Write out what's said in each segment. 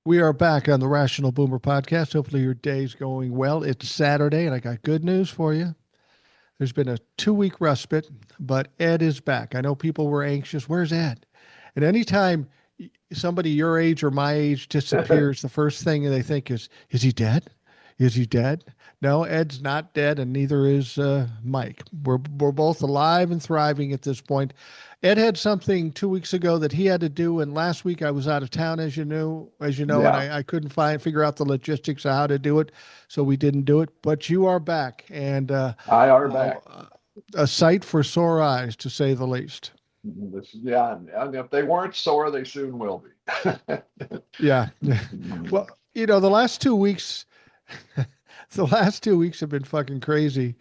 We are back on the Rational Boomer podcast. Hopefully, your day's going well. It's Saturday, and I got good news for you. There's been a 2 week respite, but Ed is back. I know people were anxious. Where's Ed? And anytime somebody your age or my age disappears, the first thing they think is he dead? Is he dead? No, Ed's not dead, and neither is Mike. We're both alive and thriving at this point. Ed had something 2 weeks ago that he had to do, and last week I was out of town, as you know, and Yeah, I couldn't figure out the logistics of how to do it, so we didn't do it. But you are back, and I are uh, back. a sight for sore eyes, to say the least. Yeah, and if they weren't sore, they soon will be. Yeah. Well, the last 2 weeks, the last 2 weeks have been fucking crazy,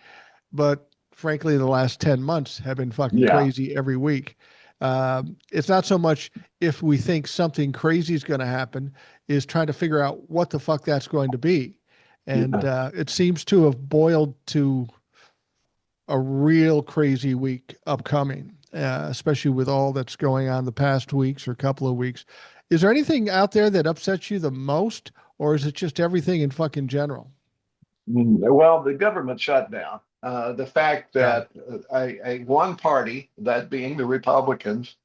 but frankly, the last 10 months have been fucking Yeah, crazy every week. It's not so much if we think something crazy is going to happen, is trying to figure out what the fuck that's going to be. And yeah, it seems to have boiled to a real crazy week upcoming, especially with all that's going on the past weeks or couple of weeks. Is there anything out there that upsets you the most, or is it just everything in fucking general? Well, the government shutdown. The fact Yeah. that a one party, that being the Republicans,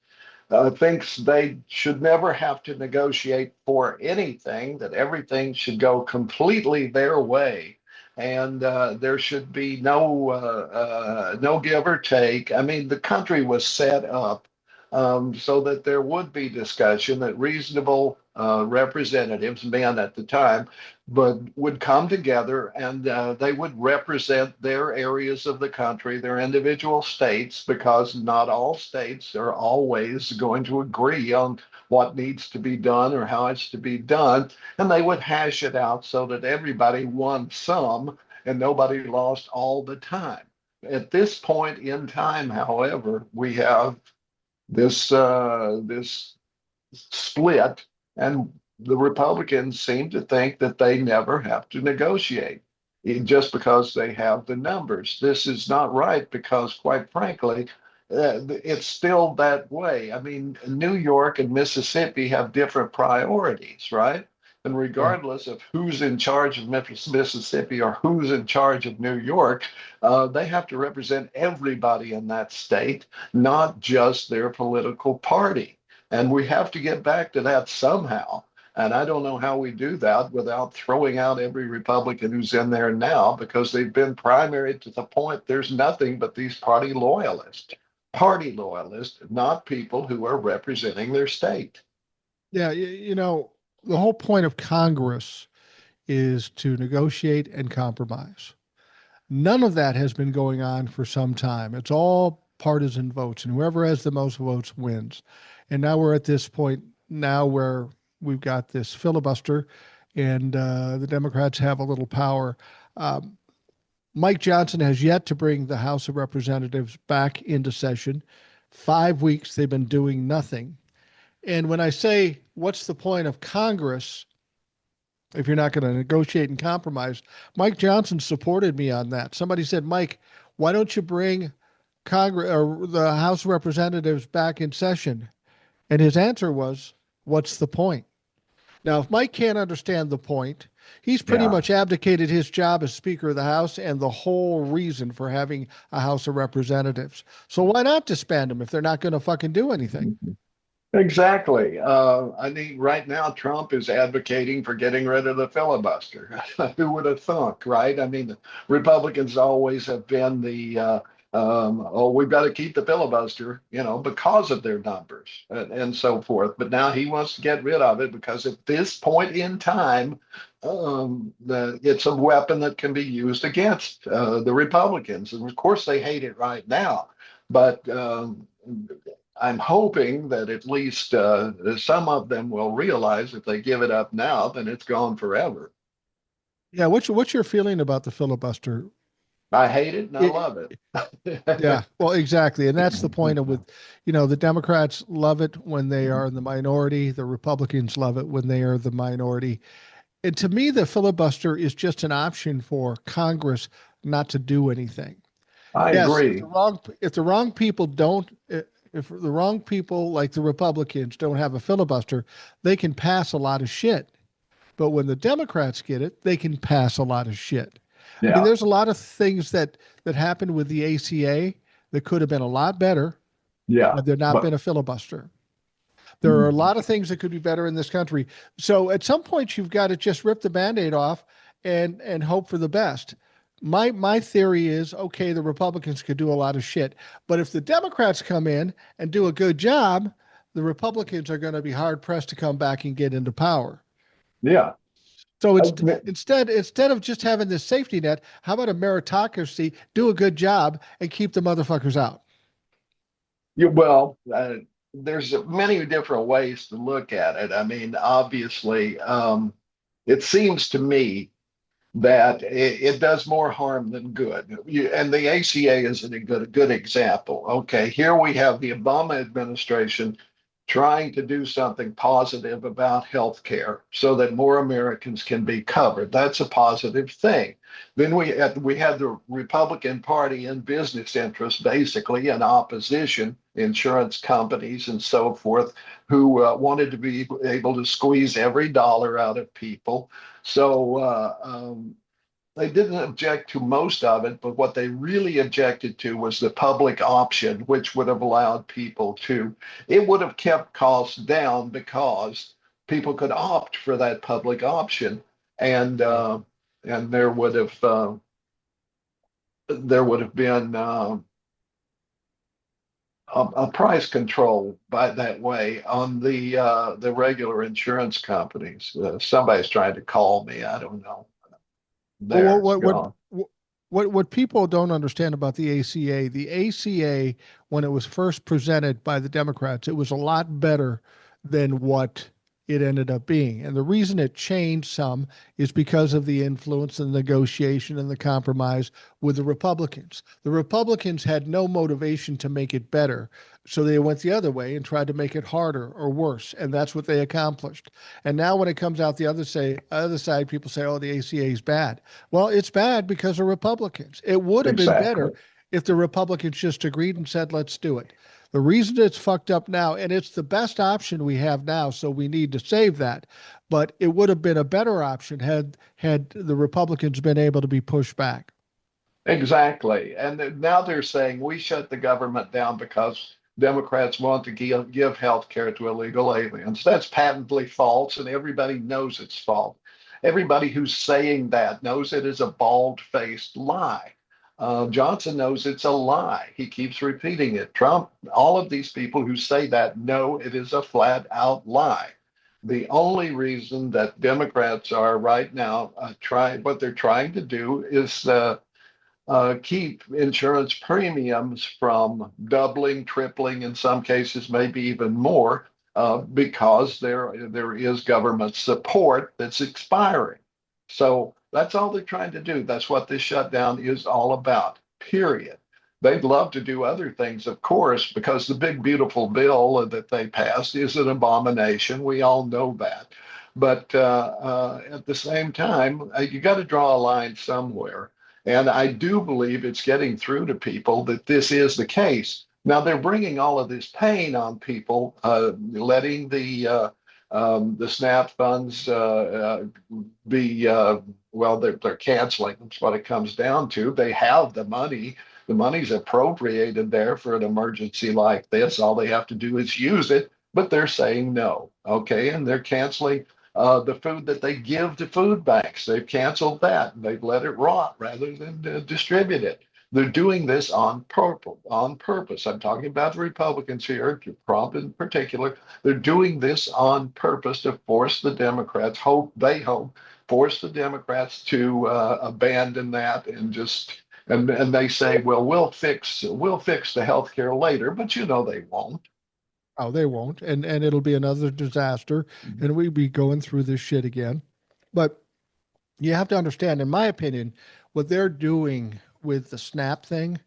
thinks they should never have to negotiate for anything, that everything should go completely their way. And there should be no give or take. I mean, the country was set up so that there would be discussion, that reasonable representatives, men at the time, but would come together and they would represent their areas of the country, their individual states, because not all states are always going to agree on what needs to be done or how it's to be done. And they would hash it out so that everybody won some and nobody lost all the time. At this point in time, however, we have this split, and the Republicans seem to think that they never have to negotiate just because they have the numbers. This is not right because, quite frankly, it's still that way. I mean, New York and Mississippi have different priorities, right? And Yeah. regardless of who's in charge of Mississippi or who's in charge of New York, they have to represent everybody in that state, not just their political party. And we have to get back to that somehow. And I don't know how we do that without throwing out every Republican who's in there now, because they've been primary to the point there's nothing but these party loyalists, not people who are representing their state. Yeah. The whole point of Congress is to negotiate and compromise. None of that has been going on for some time. It's all partisan votes, and whoever has the most votes wins. And now we're at this point now where we've got this filibuster, and the Democrats have a little power. Um, Mike Johnson has yet to bring the House of Representatives back into session. 5 weeks they've been doing nothing. And when I say, what's the point of Congress if you're not going to negotiate and compromise? Mike Johnson supported me on that. Somebody said, Mike, why don't you bring Congress or the House of Representatives back in session? And his answer was, what's the point? Now, if Mike can't understand the point, he's pretty Yeah. much abdicated his job as Speaker of the House and the whole reason for having a House of Representatives. So why not disband them if they're not going to fucking do anything? Exactly. I mean, right now, Trump is advocating for getting rid of the filibuster. Who would have thunk, right? I mean, the Republicans always have been oh, we've got to keep the filibuster, because of their numbers and so forth. But now he wants to get rid of it because at this point in time, it's a weapon that can be used against the Republicans. And of course, they hate it right now. But I'm hoping that at least some of them will realize if they give it up now, then it's gone forever. Yeah, what's your feeling about the filibuster? I hate it and I It, love yeah, it. well, exactly, and that's the point of with, the Democrats love it when they are in the minority. The Republicans love it when they are the minority. And to me, the filibuster is just an option for Congress not to do anything. I Yes, agree. if the wrong people don't if the wrong people like the Republicans don't have a filibuster, they can pass a lot of shit. But when the Democrats get it, they can pass a lot of shit. I mean, Yeah. there's a lot of things that happened with the ACA that could have been a lot better Yeah. had there not But been a filibuster. There are a lot of things that could be better in this country. So at some point, you've got to just rip the Band-Aid off and hope for the best. My theory is okay, the Republicans could do a lot of shit, but if the Democrats come in and do a good job, the Republicans are going to be hard pressed to come back and get into power. yeah. So Uh, it's instead of just having this safety net, how about a meritocracy? Do a good job and keep the motherfuckers out. well, there's many different ways to look at it. I mean, obviously, it seems to me that it does more harm than good. And the ACA is a good example. Okay, here we have the Obama administration trying to do something positive about health care so that more Americans can be covered. That's a positive thing. Then we had the Republican Party in business interests, basically in opposition, insurance companies and so forth, who wanted to be able to squeeze every dollar out of people. So they didn't object to most of it, but what they really objected to was the public option, which would have allowed people to, it would have kept costs down because people could opt for that public option. And and there would have been a price control by that way on the regular insurance companies. Somebody's trying to call me. I don't know. Well, There, it's gone. what people don't understand about the ACA, when it was first presented by the Democrats, it was a lot better than what it ended up being. And the reason it changed some is because of the influence and the negotiation and the compromise with the Republicans. The Republicans had no motivation to make it better. So they went the other way and tried to make it harder or worse. And that's what they accomplished. And now when it comes out the other side, people say, oh, the ACA is bad. Well, it's bad because of Republicans. It would have been Exactly. better if the Republicans just agreed and said, let's do it. The reason it's fucked up now, and it's the best option we have now, so we need to save that. But it would have been a better option had the Republicans been able to be pushed back. Exactly. And now they're saying we shut the government down because Democrats want to give health care to illegal aliens. That's patently false, and everybody knows it's false. Everybody who's saying that knows it is a bald-faced lie. Johnson knows it's a lie. He keeps repeating it. Trump, all of these people who say that know it is a flat out lie. The only reason that Democrats are right now trying what they're trying to do is keep insurance premiums from doubling, tripling, in some cases, maybe even more, because there is government support that's expiring. So that's all they're trying to do. That's what this shutdown is all about, period. They'd love to do other things, of course, because the big, beautiful bill that they passed is an abomination. We all know that. But at the same time, you got to draw a line somewhere. And I do believe it's getting through to people that this is the case. Now they're bringing all of this pain on people, letting the SNAP funds be well, they're canceling. That's what it comes down to. They have the money. The money's appropriated there for an emergency like this. All they have to do is use it, but they're saying no. Okay, and they're canceling the food that they give to food banks. They've canceled that. They've let it rot rather than distribute it. They're doing this on purpose. On purpose. I'm talking about the Republicans here, Trump in particular. They're doing this on purpose to force the Democrats. Hope force the Democrats to abandon that and just and they say, well, we'll fix the health care later, but you know they won't. Oh, they won't, and it'll be another disaster, and we'd be going through this shit again. But you have to understand, in my opinion, what they're doing with the SNAP thing,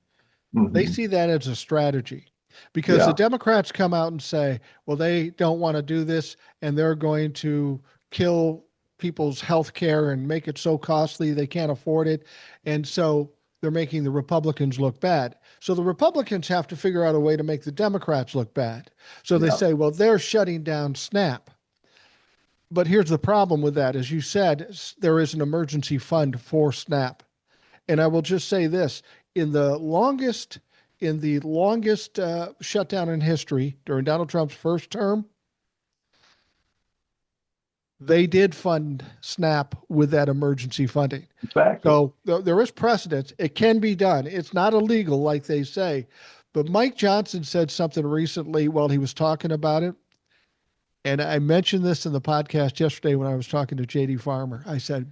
they Mhm. see that as a strategy because the Yeah, Democrats come out and say, well, they don't want to do this and they're going to kill people's health care and make it so costly they can't afford it. And so they're making the Republicans look bad. So the Republicans have to figure out a way to make the Democrats look bad. So they yeah, say, well, they're shutting down SNAP. But here's the problem with that. As you said, there is an emergency fund for SNAP. And I will just say this, in the longest shutdown in history during Donald Trump's first term, they did fund SNAP with that emergency funding. Exactly. So there is precedence. It can be done. It's not illegal, like they say. But Mike Johnson said something recently while he was talking about it. And I mentioned this in the podcast yesterday when I was talking to JD Farmer. I said,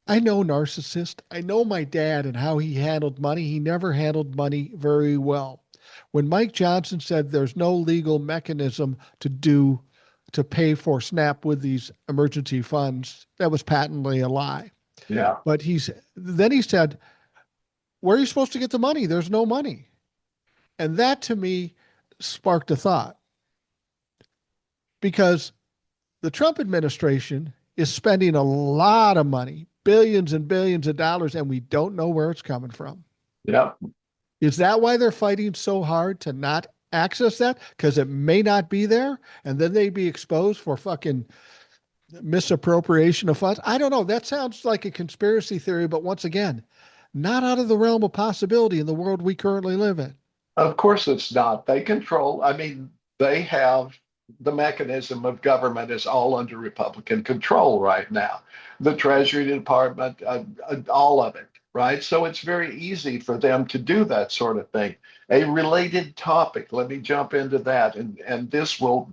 I know narcissist. I know my dad and how he handled money. He never handled money very well. When Mike Johnson said there's no legal mechanism to pay for SNAP with these emergency funds, that was patently a lie. Yeah. But then he said, where are you supposed to get the money? There's no money. And that to me sparked a thought because the Trump administration is spending a lot of money, billions and billions of dollars, and we don't know where it's coming from. Yeah. Is that why they're fighting so hard to not access that? Because it may not be there, and then they'd be exposed for fucking misappropriation of funds. I don't know. That sounds like a conspiracy theory, but once again, not out of the realm of possibility in the world we currently live in. Of course it's not. They control, I mean, they have the mechanism of government is all under Republican control right now. The Treasury Department, all of it, right? So it's very easy for them to do that sort of thing. A related topic, let me jump into that, and this will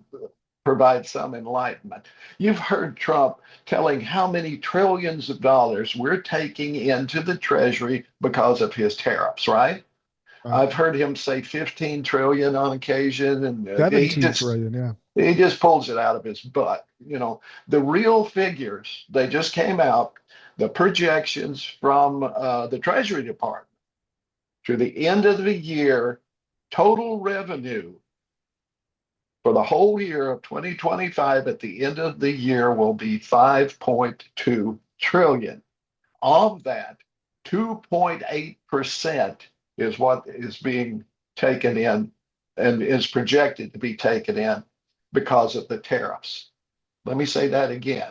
provide some enlightenment. You've heard Trump telling how many trillions of dollars we're taking into the Treasury because of his tariffs, right? Right. I've heard him say 15 trillion on occasion, and 17 trillion, yeah. he just pulls it out of his butt. You know, the real figures, they just came out, the projections from the Treasury Department to the end of the year, total revenue for the whole year of 2025 at the end of the year will be 5.2 trillion. Of that, 2.8% is what is being taken in and is projected to be taken in because of the tariffs. Let me say that again.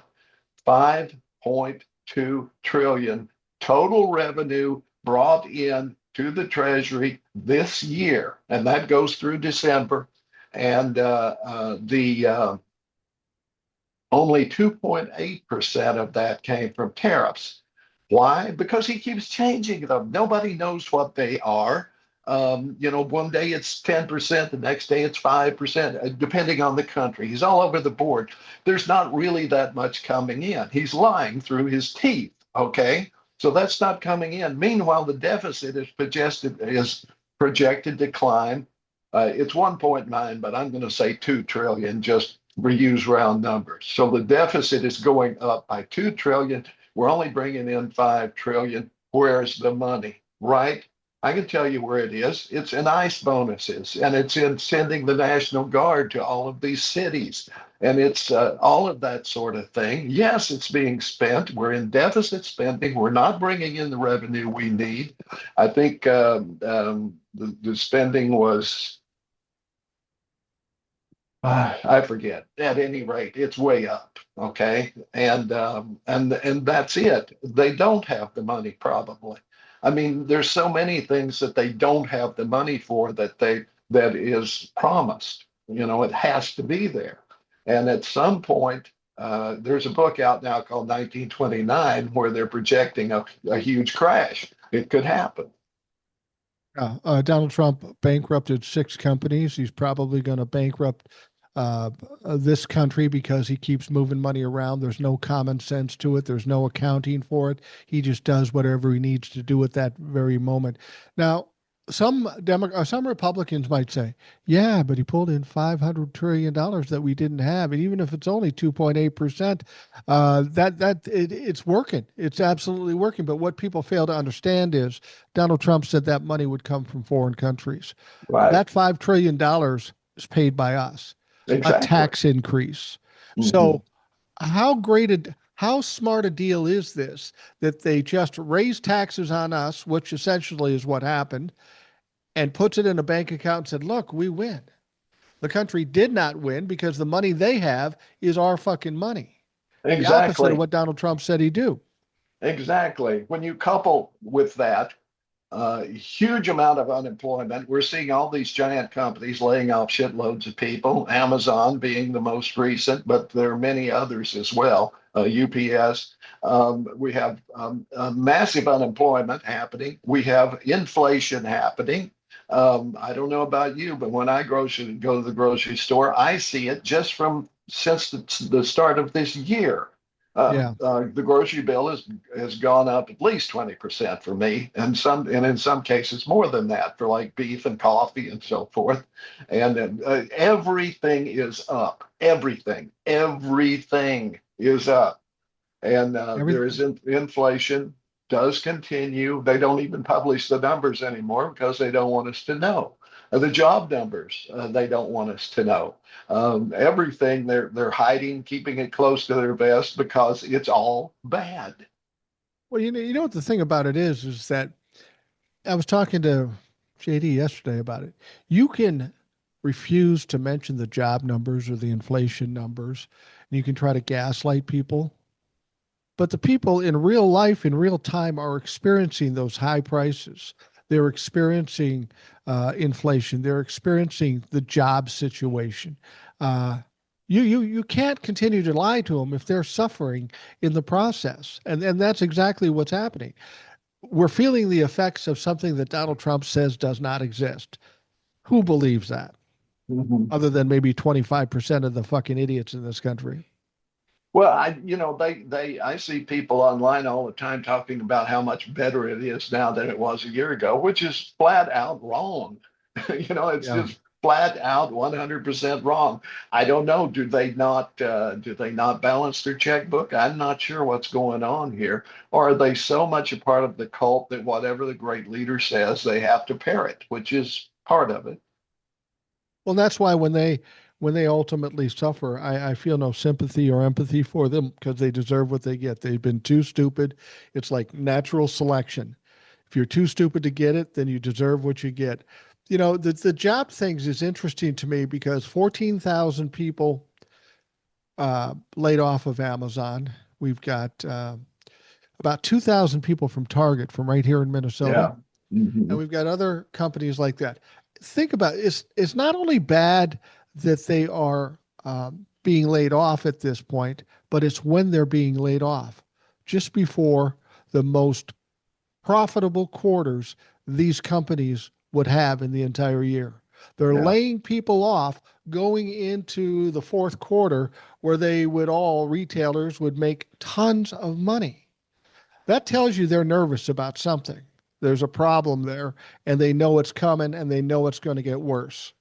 5.2 trillion total revenue brought in to the Treasury this year, and that goes through December. And the only 2.8% of that came from tariffs. Why? Because he keeps changing them. Nobody knows what they are. One day it's 10%, the next day it's 5%, depending on the country. He's all over the board. There's not really that much coming in. He's lying through his teeth. Okay. So that's not coming in. Meanwhile, the deficit is projected to climb. It's 1.9, but I'm going to say 2 trillion, just reuse round numbers. So the deficit is going up by 2 trillion. We're only bringing in 5 trillion. Where's the money, right? I can tell you where it is. It's in ICE bonuses, and it's in sending the National Guard to all of these cities, and it's all of that sort of thing. Yes, it's being spent. We're in deficit spending. We're not bringing in the revenue we need. I think the spending was, I forget. At any rate, it's way up. Okay, and that's it. They don't have the money probably. I mean, there's so many things that they don't have the money for that is promised. It has to be there. And at some point, there's a book out now called 1929 where they're projecting a huge crash. It could happen. Donald Trump bankrupted 6 companies. He's probably going to bankrupt this country because he keeps moving money around. There's no common sense to it. There's no accounting for it. He just does whatever he needs to do at that very moment. Now, some Republicans might say, "Yeah, but he pulled in $500 trillion that we didn't have, and even if it's only 2.8%, it's working. It's absolutely working." But what people fail to understand is Donald Trump said that money would come from foreign countries. Right. That $5 trillion is paid by us. Exactly. A tax increase. Mhm. So how smart a deal is this that they just raise taxes on us, which essentially is what happened, and puts it in a bank account and said, look, we win. The country did not win because the money they have is our fucking money. The opposite of Exactly. what Donald Trump said he'd do. Exactly. When you couple with that huge amount of unemployment, we're seeing all these giant companies laying off shitloads of people, Amazon being the most recent, but there are many others as well, UPS. We have massive unemployment happening. We have inflation happening. I don't know about you, but when I go to the grocery store, I see it just from since the start of this year. Yeah. The grocery bill has gone up at least 20% for me, and in some cases more than that for like beef and coffee and so forth. And everything is up. Everything is up, and Every there is inflation does continue. They don't even publish the numbers anymore because they don't want us to know. The job numbers, they don't want us to know. Everything they're hiding, keeping it close to their vest because it's all bad. well, you know what the thing about it is that I was talking to JD yesterday about it. You can refuse to mention the job numbers or the inflation numbers, and you can try to gaslight people. But the people in real life, in real time, are experiencing those high prices. They're experiencing inflation. They're experiencing the job situation. Uh, you can't continue to lie to them if they're suffering in the process, and that's exactly what's happening. We're feeling the effects of something that Donald Trump says does not exist. Who believes that? Mhm. Other than maybe 25% of the fucking idiots in this country. Well, I see people online all the time talking about how much better it is now than it was a year ago, which is flat out wrong. It's Yeah. just flat out 100% wrong. I don't know. Do they not balance their checkbook? I'm not sure what's going on here. Or are they so much a part of the cult that whatever the great leader says, they have to parrot, which is part of it. Well, that's why when they ultimately suffer, I feel no sympathy or empathy for them because they deserve what they get. They've been too stupid. It's like natural selection. If you're too stupid to get it, then you deserve what you get. The job things is interesting to me because 14,000 people laid off of Amazon. We've got about 2,000 people from Target from right here in Minnesota, Yeah. Hmm. and we've got other companies like that. Think about it. It's not only bad that they are being laid off at this point, but it's when they're being laid off, just before the most profitable quarters these companies would have in the entire year. They're Yeah. laying people off going into the fourth quarter where they would all retailers would make tons of money. That tells you they're nervous about something. There's a problem there, and they know it's coming, and they know it's going to get worse.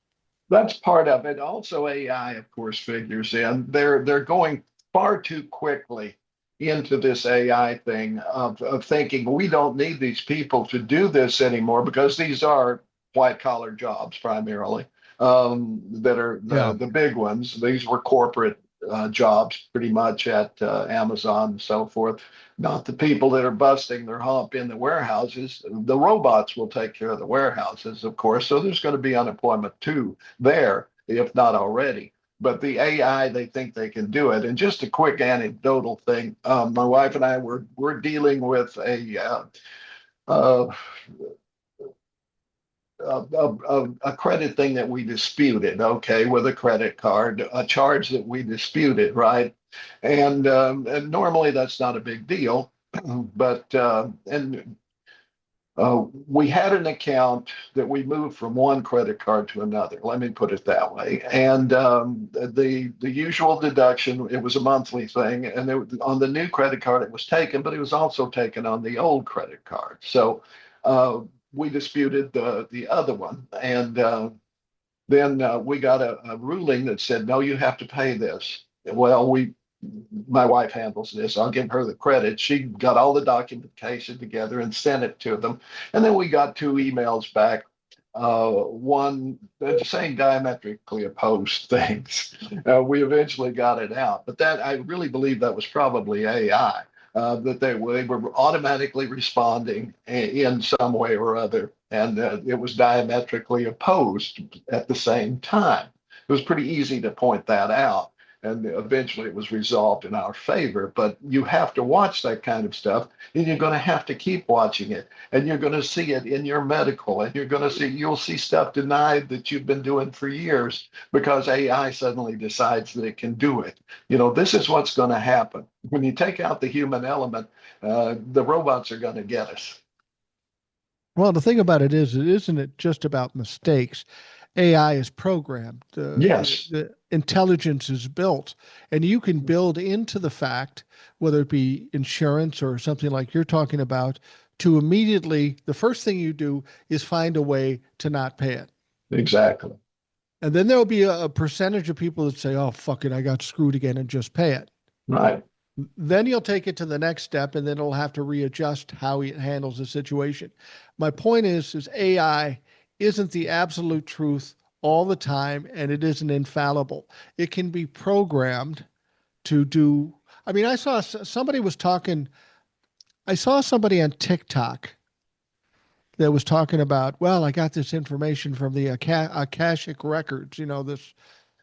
That's part of it. Also, AI, of course, figures in. They're going far too quickly into this AI thing of thinking we don't need these people to do this anymore because these are white collar jobs primarily that are Yeah. the big ones. These were corporate jobs pretty much at Amazon and so forth. Not the people that are busting their hump in the warehouses. The robots will take care of the warehouses, of course. So there's going to be unemployment too there, if not already. But the AI, they think they can do it. And just a quick anecdotal thing: my wife and I were dealing with uh, a credit thing that we disputed. Okay, with a credit card, a charge that we disputed, right? And normally that's not a big deal, but and we had an account that we moved from one credit card to another. Let me put it that way. And the usual deduction, it was a monthly thing, and on the new credit card it was taken, but it was also taken on the old credit card. So uh, we disputed the other one, and then we got a ruling that said no, you have to pay this. Well, my wife handles this. I'll give her the credit. She got all the documentation together and sent it to them. And then we got two emails back. One, saying diametrically opposed things. We eventually got it out. But that, I really believe that was probably AI, that they were automatically responding in some way or other. And it was diametrically opposed at the same time. It was pretty easy to point that out. And eventually it was resolved in our favor. But you have to watch that kind of stuff, and you're going to have to keep watching it. And you're going to see it in your medical, and you'll see stuff denied that you've been doing for years because AI suddenly decides that it can do it. This is what's going to happen. When you take out the human element, the robots are going to get us. Well, the thing about it is, it isn't it just about mistakes. AI is programmed. Yes, The intelligence is built, and you can build into the fact, whether it be insurance or something like you're talking about, to immediately, the first thing you do is find a way to not pay it. exactly. And then there'll be a percentage of people that say, oh, fuck it, I got screwed again and just pay it. Right. Then you'll take it to the next step, and then it'll have to readjust how it handles the situation. My point is AI isn't the absolute truth all the time, and it isn't infallible. It can be programmed to do. I mean, I saw somebody was talking. I saw somebody on TikTok that was talking about, well, I got this information from the Akashic records, this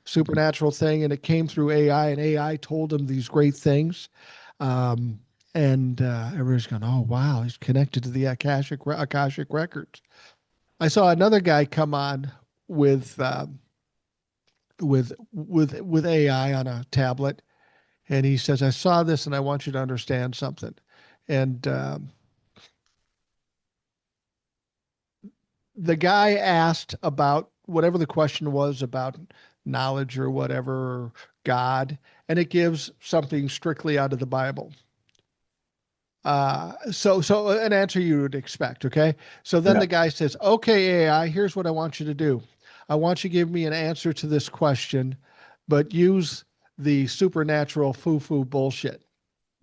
supernatural thing, and it came through AI, and AI told him these great things. Um, and everybody's going, oh, wow, he's connected to the Akashic records. I saw another guy come on with with AI on a tablet, and he says, "I saw this, and I want you to understand something." And the guy asked about whatever the question was about knowledge or whatever, or God, and it gives something strictly out of the Bible. So an answer you would expect, okay? So then Yeah. the guy says, "Okay, AI, here's what I want you to do. I want you to give me an answer to this question, but use the supernatural foo-foo bullshit.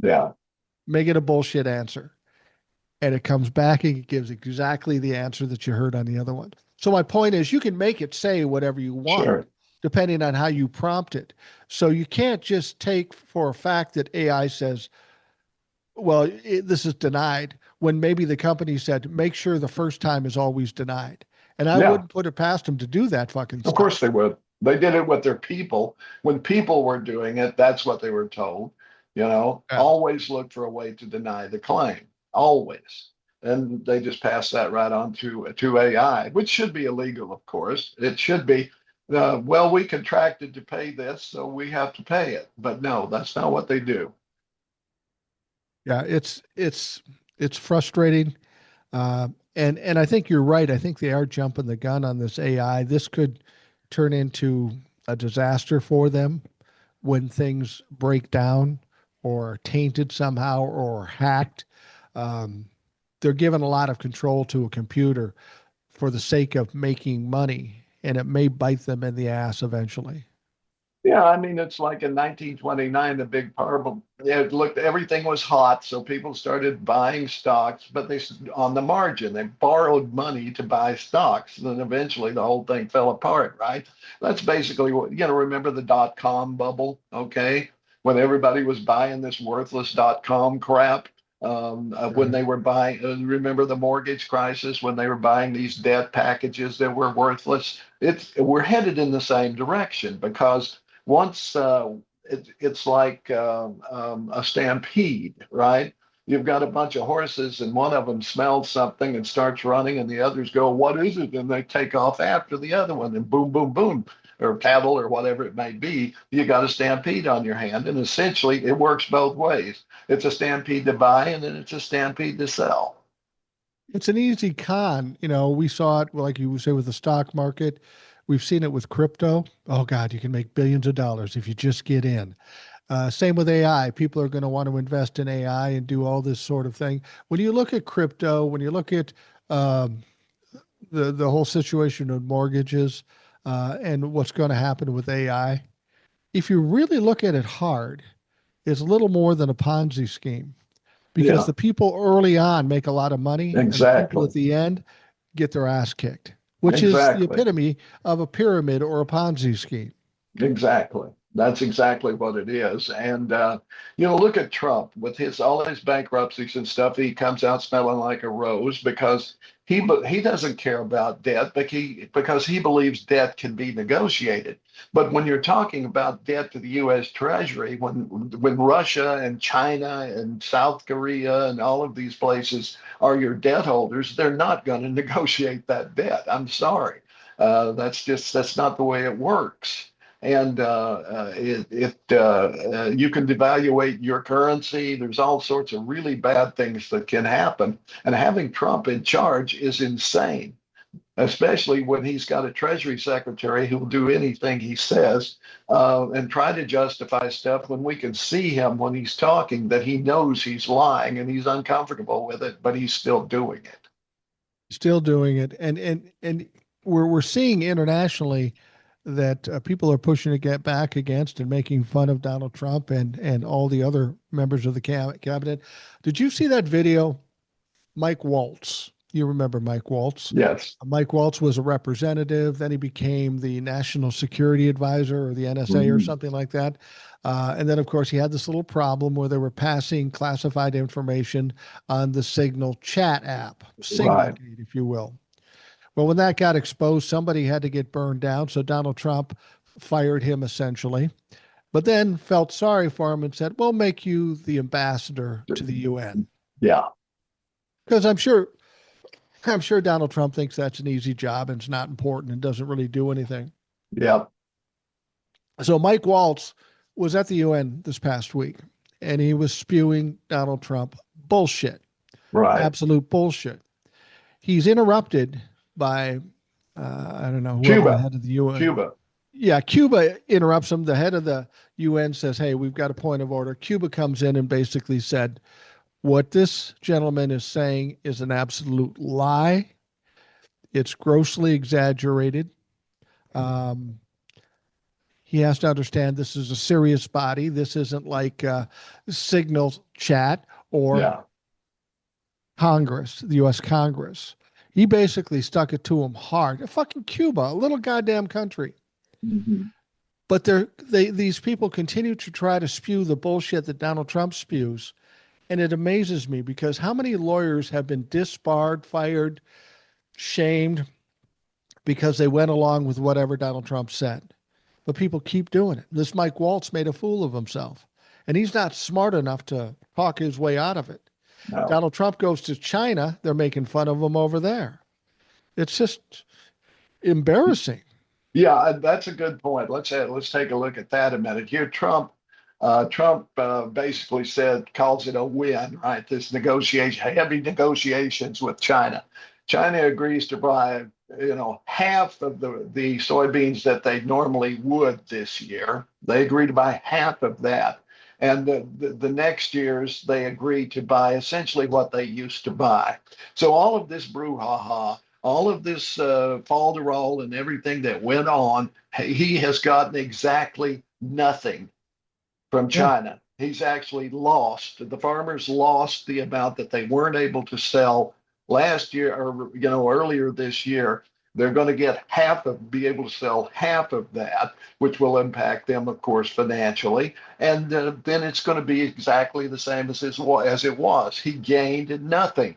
Yeah. Make it a bullshit answer." And it comes back and it gives exactly the answer that you heard on the other one. So my point is, you can make it say whatever you want, Sure. depending on how you prompt it. So you can't just take for a fact that AI says, well, this is denied, when maybe the company said, make sure the first time is always denied. And I Yeah. wouldn't put it past them to do that fucking Of course stuff. they would. They did it with their people. When people were doing it, that's what they were told. Yeah. Always look for a way to deny the claim. Always. And they just pass that right on to AI, which should be illegal, of course. It should be, well, we contracted to pay this, so we have to pay it. But no, that's not what they do. Yeah, it's frustrating. And I think you're right. I think they are jumping the gun on this AI. This could turn into a disaster for them when things break down or tainted somehow or hacked. Um, they're giving a lot of control to a computer for the sake of making money, and it may bite them in the ass eventually. Yeah, I mean, it's like in 1929, the big problem. It looked, everything was hot, so people started buying stocks, but on the margin, they borrowed money to buy stocks, and then eventually the whole thing fell apart, right? That's basically what, remember the dot-com bubble, okay? When everybody was buying this worthless dot-com crap, when Right. they were buying, remember the mortgage crisis, when they were buying these debt packages that were worthless. We're headed in the same direction because once it's like a stampede, right? You've got a bunch of horses, and one of them smells something and starts running, and the others go, "What is it?" And they take off after the other one, and boom, boom, boom, or cattle or whatever it may be. You got a stampede on your hand, and essentially it works both ways. It's a stampede to buy, and then it's a stampede to sell. It's an easy con. We saw it, like you say, with the stock market. We've seen it with crypto. Oh, God, you can make billions of dollars if you just get in. Same with AI. People are going to want to invest in AI and do all this sort of thing. When you look at crypto, when you look at um, the whole situation of mortgages and what's going to happen with AI, if you really look at it hard, it's little more than a Ponzi scheme because Yeah, the people early on make a lot of money and the people at exactly. the end get their ass kicked, which is the Exactly. epitome of a pyramid or a Ponzi scheme. Exactly. That's exactly what it is. And look at Trump with his all his bankruptcies and stuff. He comes out smelling like a rose because he doesn't care about debt, but because he believes debt can be negotiated. But when you're talking about debt to the U.S. Treasury, when Russia and China and South Korea and all of these places are your debt holders, they're not going to negotiate that debt. I'm sorry. That's not the way it works. And you can devaluate your currency. There's all sorts of really bad things that can happen. And having Trump in charge is insane, especially when he's got a Treasury Secretary who will do anything he says and try to justify stuff when we can see him when he's talking that he knows he's lying and he's uncomfortable with it, but he's still doing it. Still doing it, and we're seeing internationally that people are pushing to get back against and making fun of Donald Trump and all the other members of the cabinet. Did you see that video? Mike Waltz. You remember Mike Waltz? Yes. Mike Waltz was a representative. Then he became the National Security Advisor or the NSA or Mhm. something like that. And then, of course, he had this little problem where they were passing classified information on the Signal chat app, Right. Signalgate, if you will. Well, when that got exposed, somebody had to get burned down. So Donald Trump fired him essentially, but then felt sorry for him and said, we'll make you the ambassador to the UN. Yeah. Because I'm sure Donald Trump thinks that's an easy job and it's not important and doesn't really do anything. Yeah. So Mike Waltz was at the UN this past week and he was spewing Donald Trump bullshit, Right. absolute bullshit. He's interrupted by, I don't know, whoever the Cuba. head of the UN. Cuba. Yeah, Cuba interrupts him. The head of the UN says, hey, we've got a point of order. Cuba comes in and basically said, what this gentleman is saying is an absolute lie. It's grossly exaggerated. Um, he has to understand this is a serious body. This isn't like Signal chat or Yeah. Congress, the U.S. Congress. He basically stuck it to him hard. Fucking Cuba, a little goddamn country. Mhm. But these people continue to try to spew the bullshit that Donald Trump spews. And it amazes me because how many lawyers have been disbarred, fired, shamed because they went along with whatever Donald Trump said? But people keep doing it. This Mike Waltz made a fool of himself, and he's not smart enough to talk his way out of it. No. Donald Trump goes to China, they're making fun of him over there. It's just embarrassing. Yeah, that's a good point. Let's take a look at that a minute. Here, Trump basically calls it a win, right? This heavy negotiations with China. China agrees to buy, half of the soybeans that they normally would this year. They agree to buy half of that. And the next years, they agree to buy essentially what they used to buy. So all of this brouhaha, all of this falderall and everything that went on, he has gotten exactly nothing from Yeah. China. He's actually lost. The farmers lost the amount that they weren't able to sell last year or earlier this year. They're going to be able to sell half of that, which will impact them, of course, financially. And then it's going to be exactly the same as it was. He gained nothing.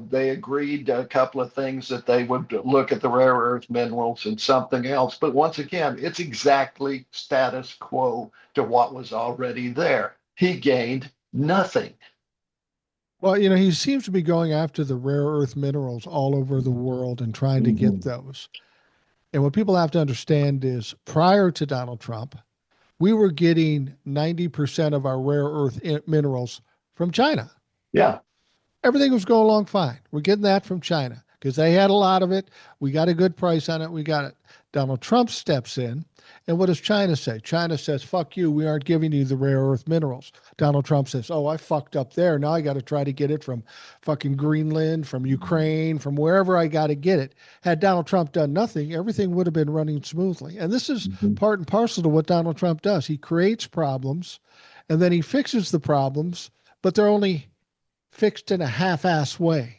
They agreed a couple of things that they would look at the rare earth minerals and something else. But once again, it's exactly status quo to what was already there. He gained nothing. Well, he seems to be going after the rare earth minerals all over the world and trying to get Mhm. those. And what people have to understand is prior to Donald Trump, we were getting 90% of our rare earth minerals from China. Yeah. Everything was going along fine. We're getting that from China because they had a lot of it. We got a good price on it. We got it. Donald Trump steps in. And what does China say? China says, fuck you. We aren't giving you the rare earth minerals. Donald Trump says, oh, I fucked up there. Now I got to try to get it from fucking Greenland, from Ukraine, from wherever I got to get it. Had Donald Trump done nothing, everything would have been running smoothly. And this is Mhm. part and parcel to what Donald Trump does. He creates problems and then he fixes the problems, but they're only fixed in a half-ass way.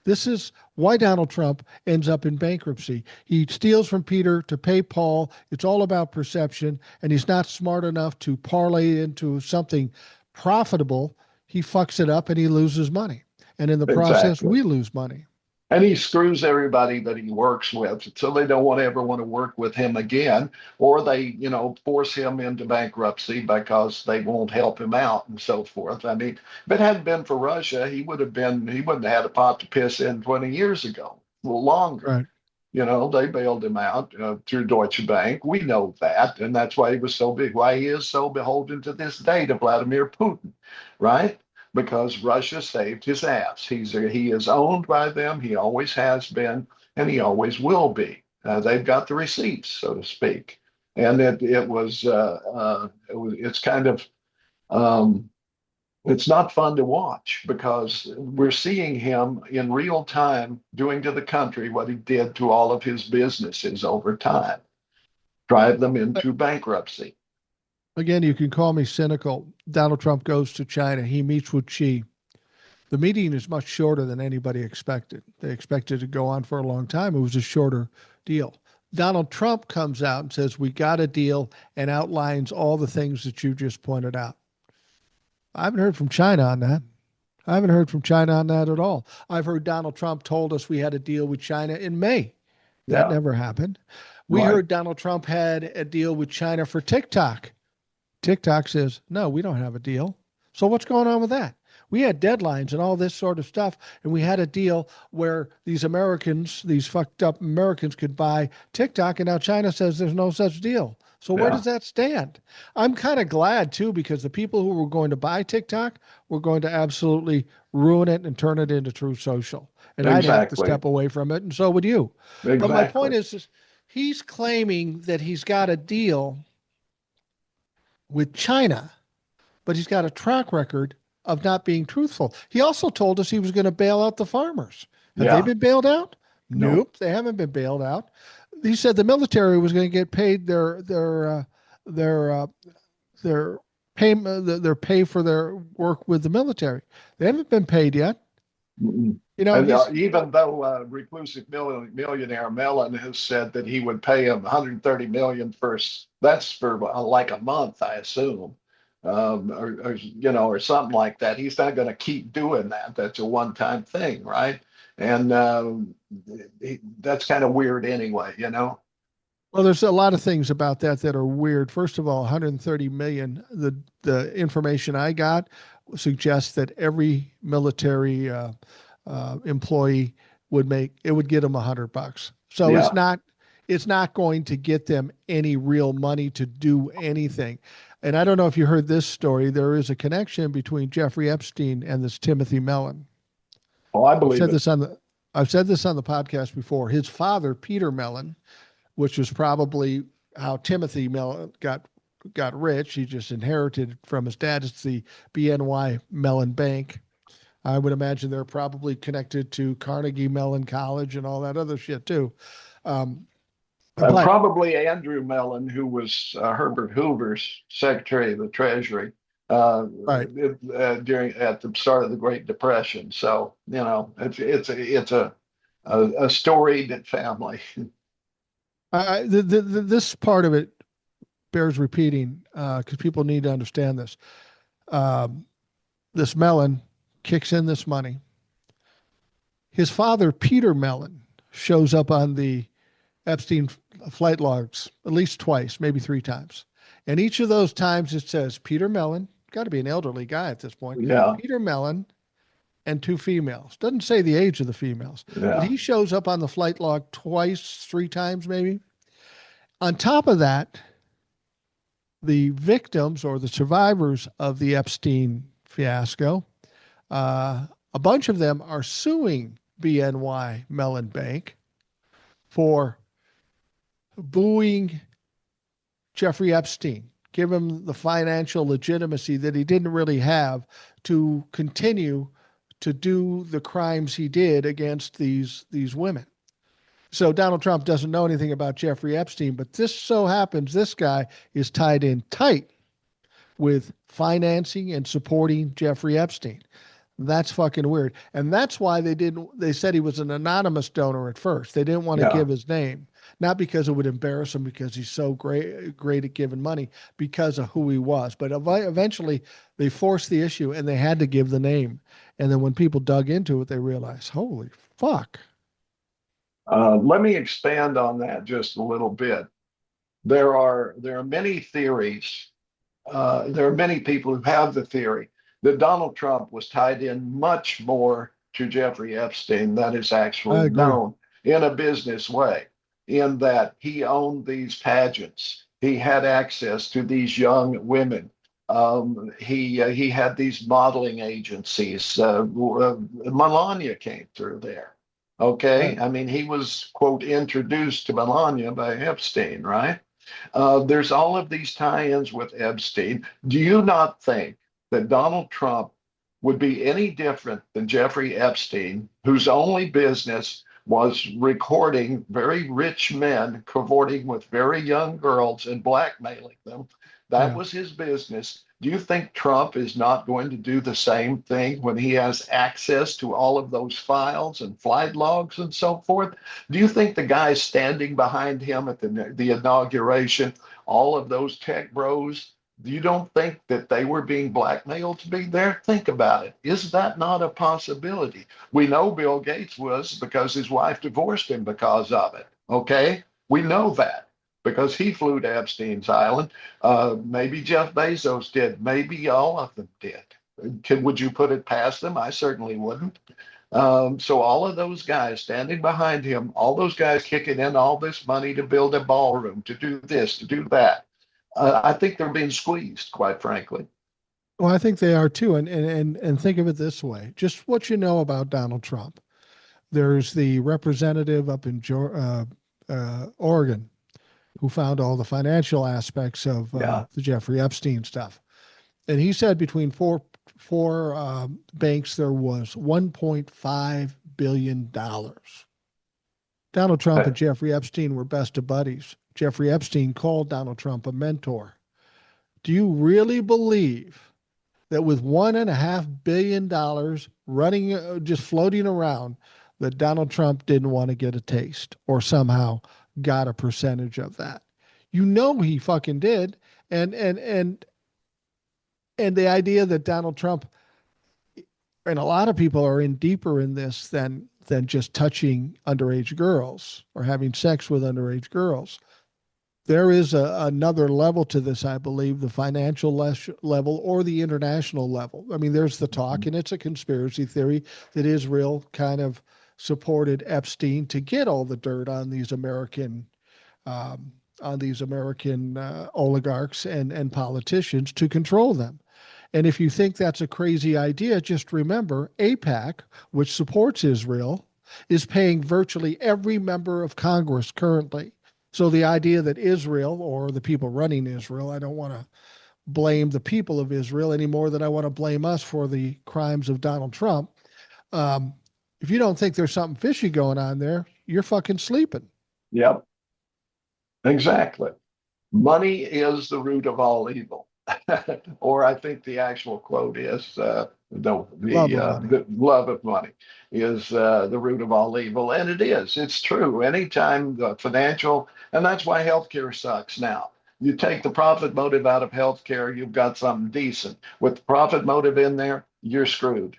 This is why Donald Trump ends up in bankruptcy. He steals from Peter to pay Paul. It's all about perception, and he's not smart enough to parlay into something profitable. He fucks it up and he loses money. And in the process, Exactly. we lose money. And he screws everybody that he works with, so they don't want to ever want to work with him again, or they, force him into bankruptcy because they won't help him out and so forth. I mean, if it hadn't been for Russia, he wouldn't have had a pot to piss in 20 years ago, a little longer. Right. They bailed him out through Deutsche Bank. We know that, and that's why he was so big. Why he is so beholden to this day to Vladimir Putin, right? Because Russia saved his ass. He is owned by them. He always has been, and he always will be. They've got the receipts, so to speak. And it's kind of it's not fun to watch because we're seeing him in real time doing to the country what he did to all of his businesses over time, drive them into bankruptcy. Again, you can call me cynical. Donald Trump goes to China. He meets with Xi. The meeting is much shorter than anybody expected. They expected it to go on for a long time. It was a shorter deal. Donald Trump comes out and says, we got a deal, and outlines all the things that you just pointed out. I haven't heard from China on that. I haven't heard from China on that at all. I've heard Donald Trump told us we had a deal with China in May. That never happened. We heard Donald Trump had a deal with China for TikTok. TikTok says, no, we don't have a deal. So what's going on with that? We had deadlines and all this sort of stuff, and we had a deal where these Americans, these fucked up Americans, could buy TikTok, and now China says there's no such deal. So where does that stand? I'm kind of glad, too, because the people who were going to buy TikTok were going to absolutely ruin it and turn it into Truth Social. And I'd have to step away from it, and so would you. Exactly. But my point is he's claiming that he's got a deal with China, but he's got a track record of not being truthful. He also told us he was going to bail out the farmers. Have they been bailed out? Nope, they haven't been bailed out. He said the military was going to get paid their pay for their work with the military. They haven't been paid yet. Mm-mm. Even though reclusive millionaire Mellon has said that he would pay him 130 million that's for like a month, I assume, or something like that. He's not going to keep doing that. That's a one-time thing, right? And that's kind of weird anyway. Well, there's a lot of things about that are weird. First of all, 130 million. The information I got suggests that every military employee would get them $100. So it's not going to get them any real money to do anything. And I don't know if you heard this story. There is a connection between Jeffrey Epstein and this Timothy Mellon. Oh, I believe I've said this on the podcast before. His father, Peter Mellon, which was probably how Timothy Mellon got rich. He just inherited from his dad. It's the BNY Mellon Bank. I would imagine they're probably connected to Carnegie Mellon College and all that other shit too. Probably Andrew Mellon, who was Herbert Hoover's Secretary of the Treasury at the start of the Great Depression. So it's a storied family. This part of it bears repeating because people need to understand this. This Mellon kicks in this money. His father, Peter Mellon, shows up on the Epstein flight logs at least twice, maybe 3 times. And each of those times it says Peter Mellon, got to be an elderly guy at this point. Yeah. Peter Mellon and 2 females. Doesn't say the age of the females. Yeah. But he shows up on the flight log twice, 3 times maybe. On top of that, the victims or the survivors of the Epstein fiasco, a bunch of them are suing BNY Mellon Bank for booing Jeffrey Epstein, give him the financial legitimacy that he didn't really have to continue to do the crimes he did against these women. So Donald Trump doesn't know anything about Jeffrey Epstein, but this so happens this guy is tied in tight with financing and supporting Jeffrey Epstein. That's fucking weird. And that's why they said he was an anonymous donor at first. They didn't want to Yeah. give his name, not because it would embarrass him because he's so great at giving money, because of who he was. But eventually they forced the issue and they had to give the name. And then when people dug into it, they realized, holy fuck. Let me expand on that just a little bit. There are many theories. There are many people who have the theory that Donald Trump was tied in much more to Jeffrey Epstein than is I actually agree. known in a business way, in that he owned these pageants. He had access to these young women. He had these modeling agencies. Melania came through there. Okay. Right. I mean, he was, quote, introduced to Melania by Epstein, right? There's all of these tie-ins with Epstein. Do you not think that Donald Trump would be any different than Jeffrey Epstein, whose only business was recording very rich men cavorting with very young girls and blackmailing them? That Yeah. was his business. Do you think Trump is not going to do the same thing when he has access to all of those files and flight logs and so forth? Do you think the guys standing behind him at the inauguration, all of those tech bros, you don't think that they were being blackmailed to be there? Think about it. Is that not a possibility? We know Bill Gates was because his wife divorced him because of it. Okay. We know that because he flew to Epstein's Island. Maybe Jeff Bezos did. Maybe all of them did. Would you put it past them? I certainly wouldn't. So all of those guys standing behind him, all those guys kicking in all this money to build a ballroom, to do this, to do that. I think they're being squeezed, quite frankly. Well, I think they are too. And think of it this way: just what you know about Donald Trump. There's the representative up in Oregon who found all the financial aspects of Yeah. the Jeffrey Epstein stuff. And he said between four banks there was $1.5 billion. Donald Trump and Jeffrey Epstein were best of buddies. Jeffrey Epstein called Donald Trump a mentor. Do you really believe that with $1.5 billion running, just floating around, that Donald Trump didn't want to get a taste or somehow got a percentage of that? You know he fucking did. And the idea that Donald Trump and a lot of people are in deeper in this than just touching underage girls or having sex with underage girls. There is another level to this, I believe, the financial level or the international level. I mean, there's the talk, and it's a conspiracy theory that Israel kind of supported Epstein to get all the dirt um, on these American oligarchs and politicians to control them. And if you think that's a crazy idea, just remember AIPAC, which supports Israel, is paying virtually every member of Congress currently. So the idea that Israel or the people running Israel, I don't want to blame the people of Israel any more than I want to blame us for the crimes of Donald Trump. Um, if you don't think there's something fishy going on there, you're fucking sleeping. Yep, exactly. Money is the root of all evil. Or I think the actual quote is Love of money. the love of money is the root of all evil. And it is. It's true. Anytime the financial, and that's why healthcare sucks now. You take the profit motive out of healthcare, you've got something decent. With the profit motive in there, you're screwed.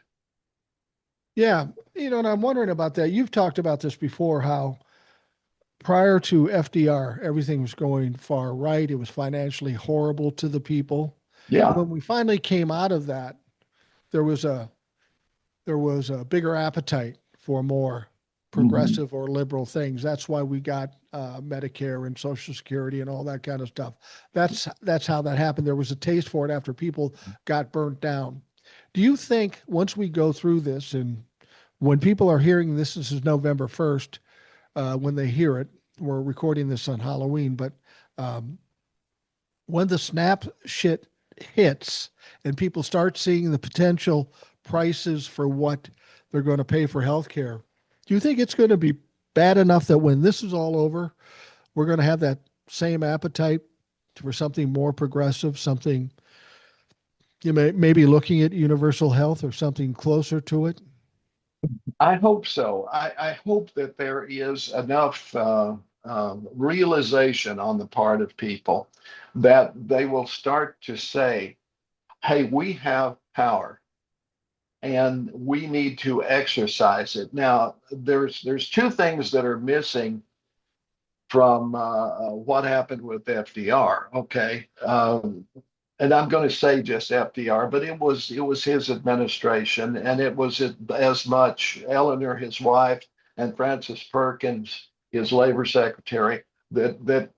Yeah. And I'm wondering about that. You've talked about this before, how prior to FDR, everything was going far right. It was financially horrible to the people. And Yeah. when we finally came out of that, there was a there was a bigger appetite for more Mhm. progressive or liberal things. That's why we got Medicare and Social Security and all that kind of stuff. That's how that happened. There was a taste for it after people got burnt down. Do you think once we go through this, and when people are hearing this is November 1st, when they hear it, we're recording this on Halloween, but um, when the snap shit hits and people start seeing the potential prices for what they're going to pay for healthcare, do you think it's going to be bad enough that when this is all over, we're going to have that same appetite for something more progressive, something You may maybe looking at universal health or something closer to it. I hope so. I hope that there is enough realization on the part of people that they will start to say, hey, we have power and we need to exercise it. Now, there's two things that are missing from what happened with FDR. Okay, and I'm going to say just FDR, but it was his administration, and it was as much Eleanor, his wife, and Francis Perkins, his labor secretary, that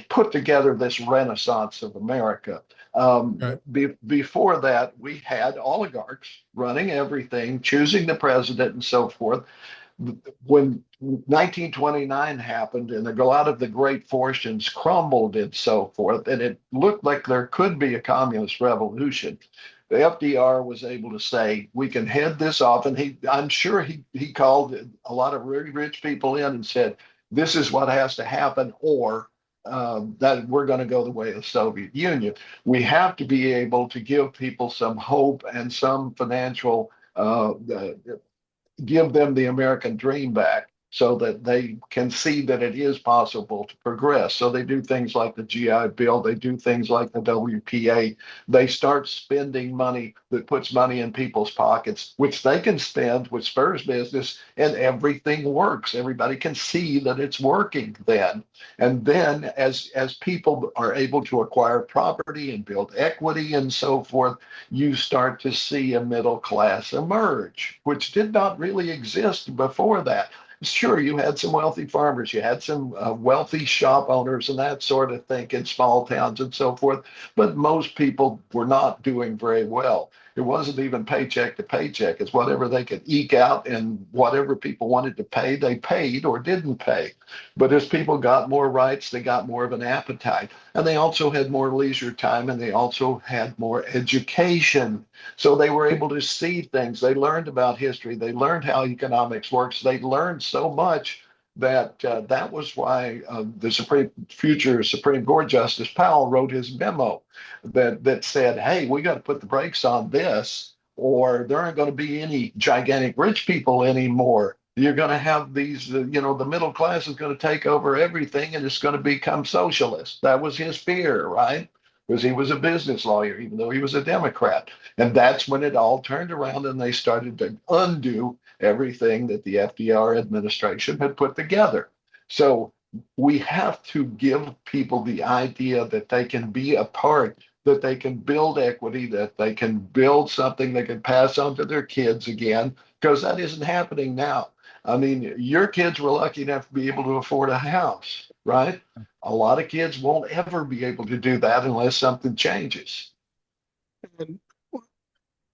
put together this renaissance of America. Right. Before that, we had oligarchs running everything, choosing the president, and so forth. When 1929 happened and a lot of the great fortunes crumbled and so forth, and it looked like there could be a communist revolution, the FDR was able to say, we can head this off. And I'm sure he called a lot of really rich people in and said, this is what has to happen, or that we're going to go the way of the Soviet Union. We have to be able to give people some hope and some financial give them the American dream back so that they can see that it is possible to progress. So they do things like the GI Bill, they do things like the WPA. They start spending money that puts money in people's pockets, which they can spend, which spurs business, and everything works. Everybody can see that it's working then. And then as people are able to acquire property and build equity and so forth, you start to see a middle class emerge, which did not really exist before that. Sure, you had some wealthy farmers, you had some wealthy shop owners and that sort of thing in small towns and so forth, but most people were not doing very well. It wasn't even paycheck to paycheck. It's whatever they could eke out, and whatever people wanted to pay, they paid or didn't pay. But as people got more rights, they got more of an appetite. And they also had more leisure time, and they also had more education. So they were able to see things. They learned about history. They learned how economics works. They learned so much that that was why the future Supreme Court Justice Powell wrote his memo that said, "Hey, we got to put the brakes on this, or there aren't going to be any gigantic rich people anymore. You're going to have these, the middle class is going to take over everything, and it's going to become socialist." That was his fear, right? Because he was a business lawyer, even though he was a Democrat. And that's when it all turned around and they started to undo everything that the FDR administration had put together. So we have to give people the idea that they can be a part, that they can build equity, that they can build something they can pass on to their kids again, because that isn't happening now. I mean, your kids were lucky enough to be able to afford a house, right? A lot of kids won't ever be able to do that unless something changes. And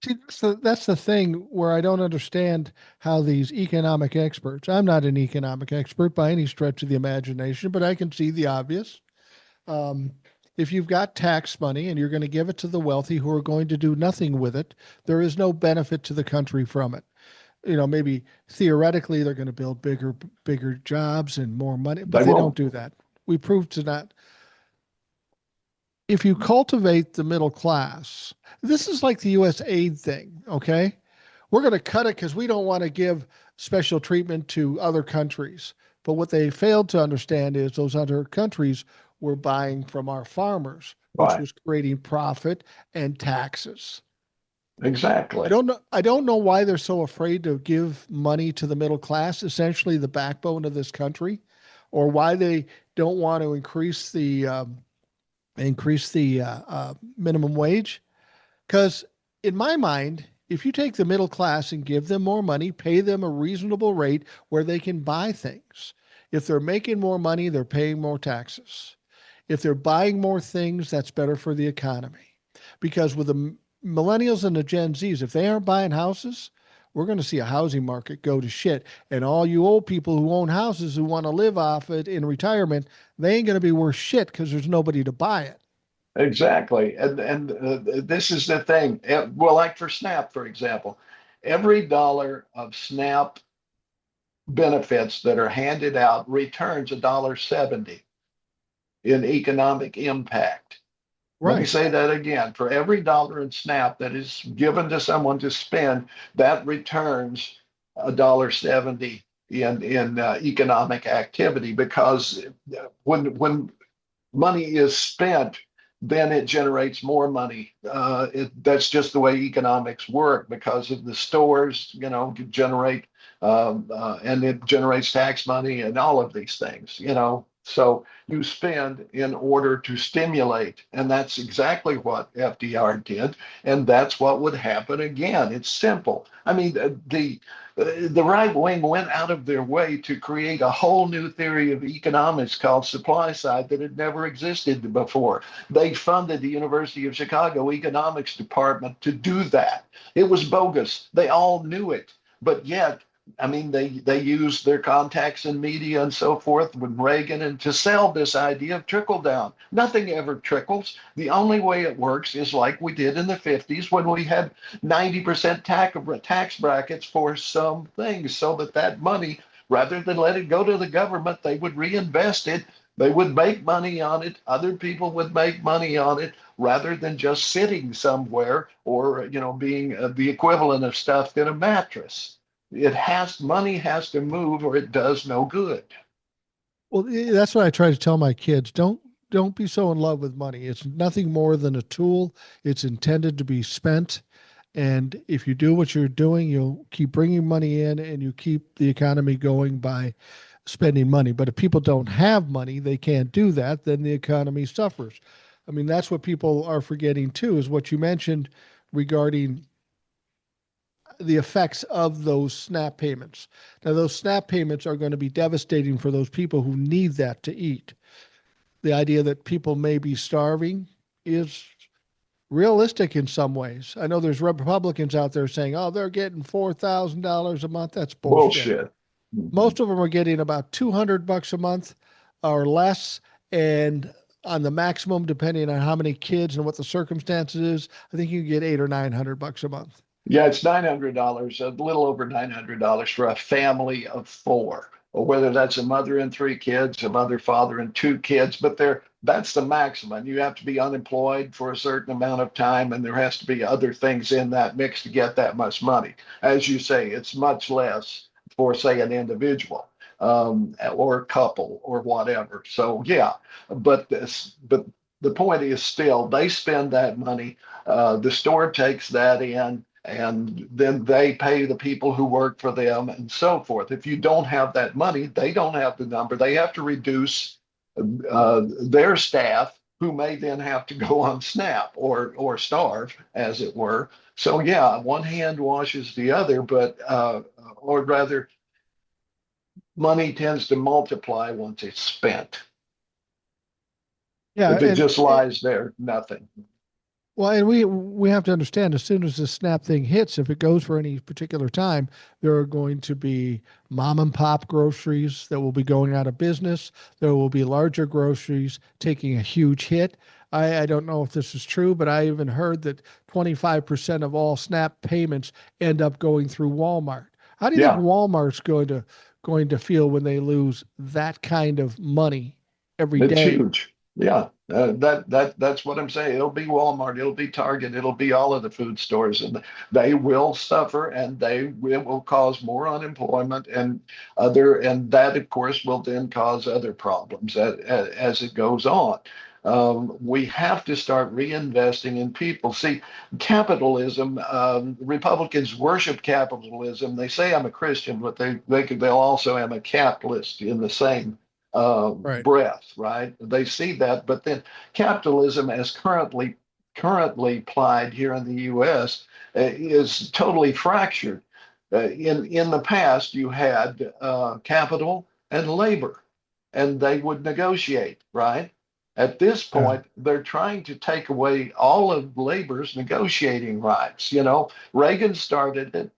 see, that's the thing where I don't understand how these economic experts, I'm not an economic expert by any stretch of the imagination, but I can see the obvious. Um, if you've got tax money and you're going to give it to the wealthy who are going to do nothing with it, there is no benefit to the country from it. Maybe theoretically they're going to build bigger jobs and more money, but They they don't won't. do that. We proved to not. If you cultivate the middle class, this is like the U.S. aid thing, okay? We're going to cut it because we don't want to give special treatment to other countries. But what they failed to understand is those other countries were buying from our farmers, which Right. was creating profit and taxes. I Exactly. don't know. I don't know why they're so afraid to give money to the middle class, essentially the backbone of this country, or why they don't want to increase the minimum wage. Because in my mind, if you take the middle class and give them more money, pay them a reasonable rate where they can buy things. If they're making more money, they're paying more taxes. If they're buying more things, that's better for the economy. Because with the millennials and the Gen Zs, if they aren't buying houses, we're going to see a housing market go to shit. And all you old people who own houses who want to live off it in retirement, they ain't going to be worth shit because there's nobody to buy it. Exactly. And this is the thing. Well, like for SNAP, for example, every dollar of SNAP benefits that are handed out returns $1.70 in economic impact. Let me Right. say that again. For every dollar in SNAP that is given to someone to spend, that returns $1.70 in economic activity, because when money is spent, then it generates more money. That's just the way economics work, because of the stores, generate, and it generates tax money and all of these things. So you spend in order to stimulate, and that's exactly what FDR did, and that's what would happen again. It's simple. I mean, the right wing went out of their way to create a whole new theory of economics called supply side that had never existed before. They funded the University of Chicago economics department to do that. It was bogus. They all knew it, but yet, I mean, they used their contacts in media and so forth with Reagan and to sell this idea of trickle down. Nothing ever trickles. The only way it works is like we did in the 50s when we had 90% tax brackets for some things, so that money, rather than let it go to the government, they would reinvest it. They would make money on it. Other people would make money on it, rather than just sitting somewhere, or being the equivalent of stuffed in a mattress. Money has to move or it does no good. Well, that's what I try to tell my kids. Don't be so in love with money. It's nothing more than a tool. It's intended to be spent. And if you do what you're doing, you'll keep bringing money in and you keep the economy going by spending money. But if people don't have money, they can't do that, then the economy suffers. I mean, that's what people are forgetting too, is what you mentioned regarding the effects of those SNAP payments. Now, those SNAP payments are going to be devastating for those people who need that to eat. The idea that people may be starving is realistic in some ways. I know there's Republicans out there saying, oh, they're getting $4,000 a month. That's bullshit. Bullshit. Most of them are getting about 200 bucks a month or less. And on the maximum, depending on how many kids and what the circumstances is, I think you can get 800 or 900 bucks a month. Yeah, it's $900, a little over $900 for a family of four, or whether that's a mother and three kids, a mother, father, and two kids. But that's the maximum. You have to be unemployed for a certain amount of time, and there has to be other things in that mix to get that much money. As you say, it's much less for, say, an individual, or a couple or whatever. So yeah, but the point is still they spend that money. The store takes that in, and then they pay the people who work for them and so forth. If you don't have that money, they don't have the number. They have to reduce their staff, who may then have to go on SNAP or starve, as it were. So yeah, one hand washes the other, but or rather, money tends to multiply once it's spent. Yeah, If it just lies there, nothing. well, and we have to understand, as soon as the SNAP thing hits, if it goes for any particular time, there are going to be mom and pop groceries that will be going out of business. There will be larger groceries taking a huge hit. I don't know if this is true, but I even heard that 25% of all SNAP payments end up going through Walmart. How do you think Yeah, Walmart's going to feel when they lose that kind of money every it's day? huge. Yeah, that's what I'm saying. It'll be Walmart, it'll be Target, it'll be all of the food stores, and they will suffer, and it will cause more unemployment, and that of course will then cause other problems as it goes on. We have to start reinvesting in people. See, capitalism. Republicans worship capitalism. They say I'm a Christian, but they'll also am a capitalist in the same Right. breath, right? They see that, but then capitalism, as currently applied here in the U.S., is totally fractured. In the past, you had capital and labor, and they would negotiate, right? At this Yeah. point, they're trying to take away all of labor's negotiating rights. Reagan started it.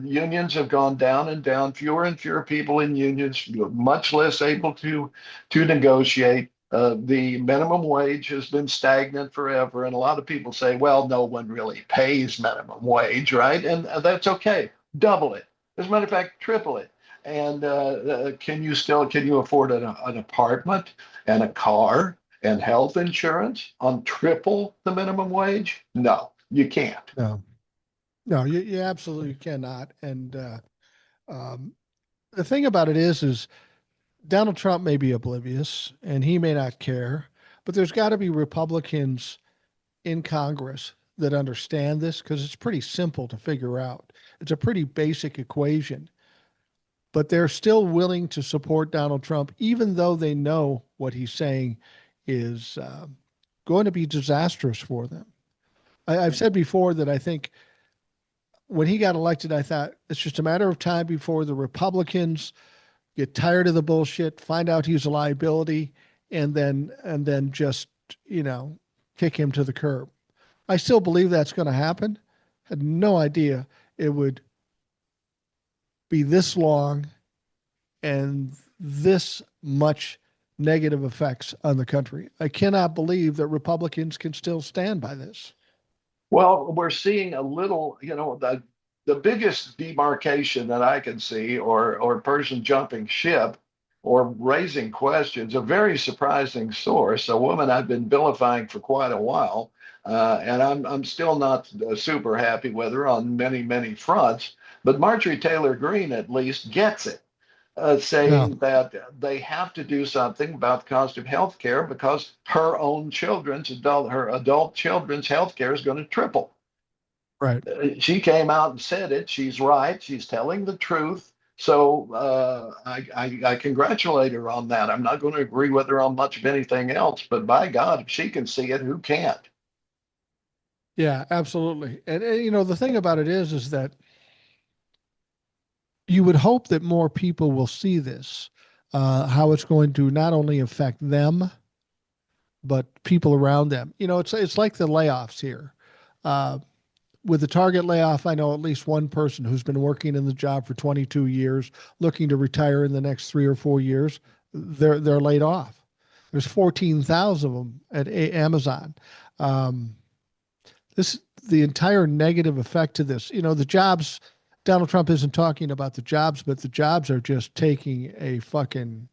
Unions have gone down and down, fewer and fewer people in unions, much less able to negotiate. The minimum wage has been stagnant forever, and a lot of people say, "Well, no one really pays minimum wage, right?" And that's okay. Double it. As a matter of fact, triple it. And can you afford an apartment and a car and health insurance on triple the minimum wage? No, you can't. No, no, you absolutely cannot. And um, the thing about it is Donald Trump may be oblivious and he may not care, but there's got to be Republicans in Congress that understand this because it's pretty simple to figure out. It's a pretty basic equation, but they're still willing to support Donald Trump, even though they know what he's saying is going to be disastrous for them. I've said before that I think when he got elected, I thought it's just a matter of time before the Republicans get tired of the bullshit, find out he's a liability, and then just you know kick him to the curb. I still believe that's going to happen. Had no idea it would be this long and this much negative effects on the country. I cannot believe that Republicans can still stand by this. Well, we're seeing a little, the biggest demarcation that I can see, or person jumping ship or raising questions, a very surprising source, a woman I've been vilifying for quite a while, and I'm still not super happy with her on many, many fronts. But Marjorie Taylor Greene at least gets it, Yeah, saying that they have to do something about the cost of health care because her adult children's health care is going to triple. right. She came out and said it. She's right. She's telling the truth. So I congratulate her on that. I'm not going to agree with her on much of anything else, but by God, if she can see it, who can't? Yeah, absolutely. And the thing about it is that you would hope that more people will see this, how it's going to not only affect them, but people around them. It's like the layoffs here. Uh, with the Target layoff, I know at least one person who's been working in the job for 22 years, looking to retire in the next 3 or 4 years. They're laid off. There's 14,000 of them at Amazon. Um, this the entire negative effect to this. The jobs. Donald Trump isn't talking about the jobs, but the jobs are just taking a fucking.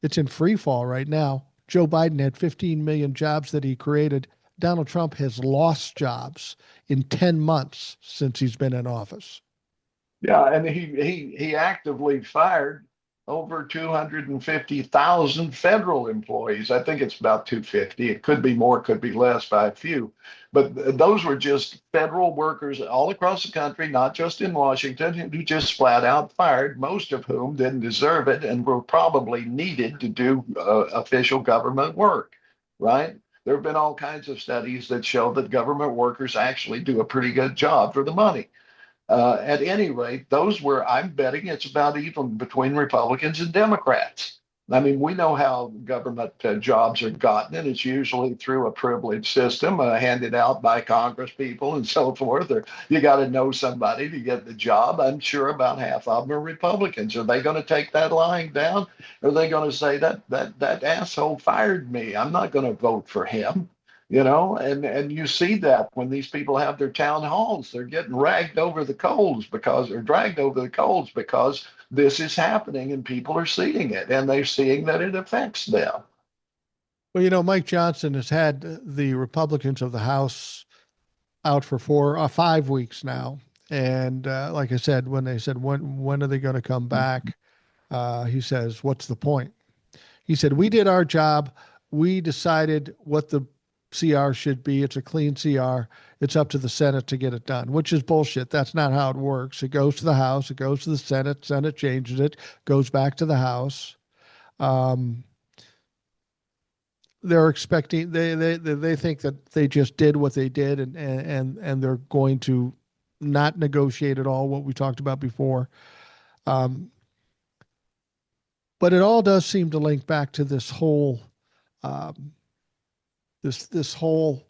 It's in free fall right now. Joe Biden had 15 million jobs that he created. Donald Trump has lost jobs in 10 months since he's been in office. Yeah, and he actively fired over 250,000 federal employees. I think it's about 250. It could be more, could be less by a few. But those were just federal workers all across the country, not just in Washington, who just flat out fired, most of whom didn't deserve it and were probably needed to do official government work, right? There have been all kinds of studies that show that government workers actually do a pretty good job for the money. At any rate, those were, I'm betting it's about even between Republicans and Democrats. I mean, we know how government jobs are gotten, and it's usually through a privileged system handed out by Congress people and so forth. Or you got to know somebody to get the job. I'm sure about half of them are Republicans. Are they going to take that lying down? Or are they going to say that asshole fired me? I'm not going to vote for him, and you see that when these people have their town halls, they're getting dragged over the coals because this is happening and people are seeing it and they're seeing that it affects them. Well, Mike Johnson has had the Republicans of the House out for 5 weeks now. And like I said, when they said, when are they going to come back? He says, what's the point? He said, we did our job. We decided what the CR should be. It's a clean CR. It's up to the Senate to get it done, which is bullshit. That's not how it works. It goes to the House. It goes to the Senate. Senate changes it, goes back to the House. Um, they're expecting they think that they just did what they did and they're going to not negotiate at all what we talked about before. Um, but it all does seem to link back to this whole um, this whole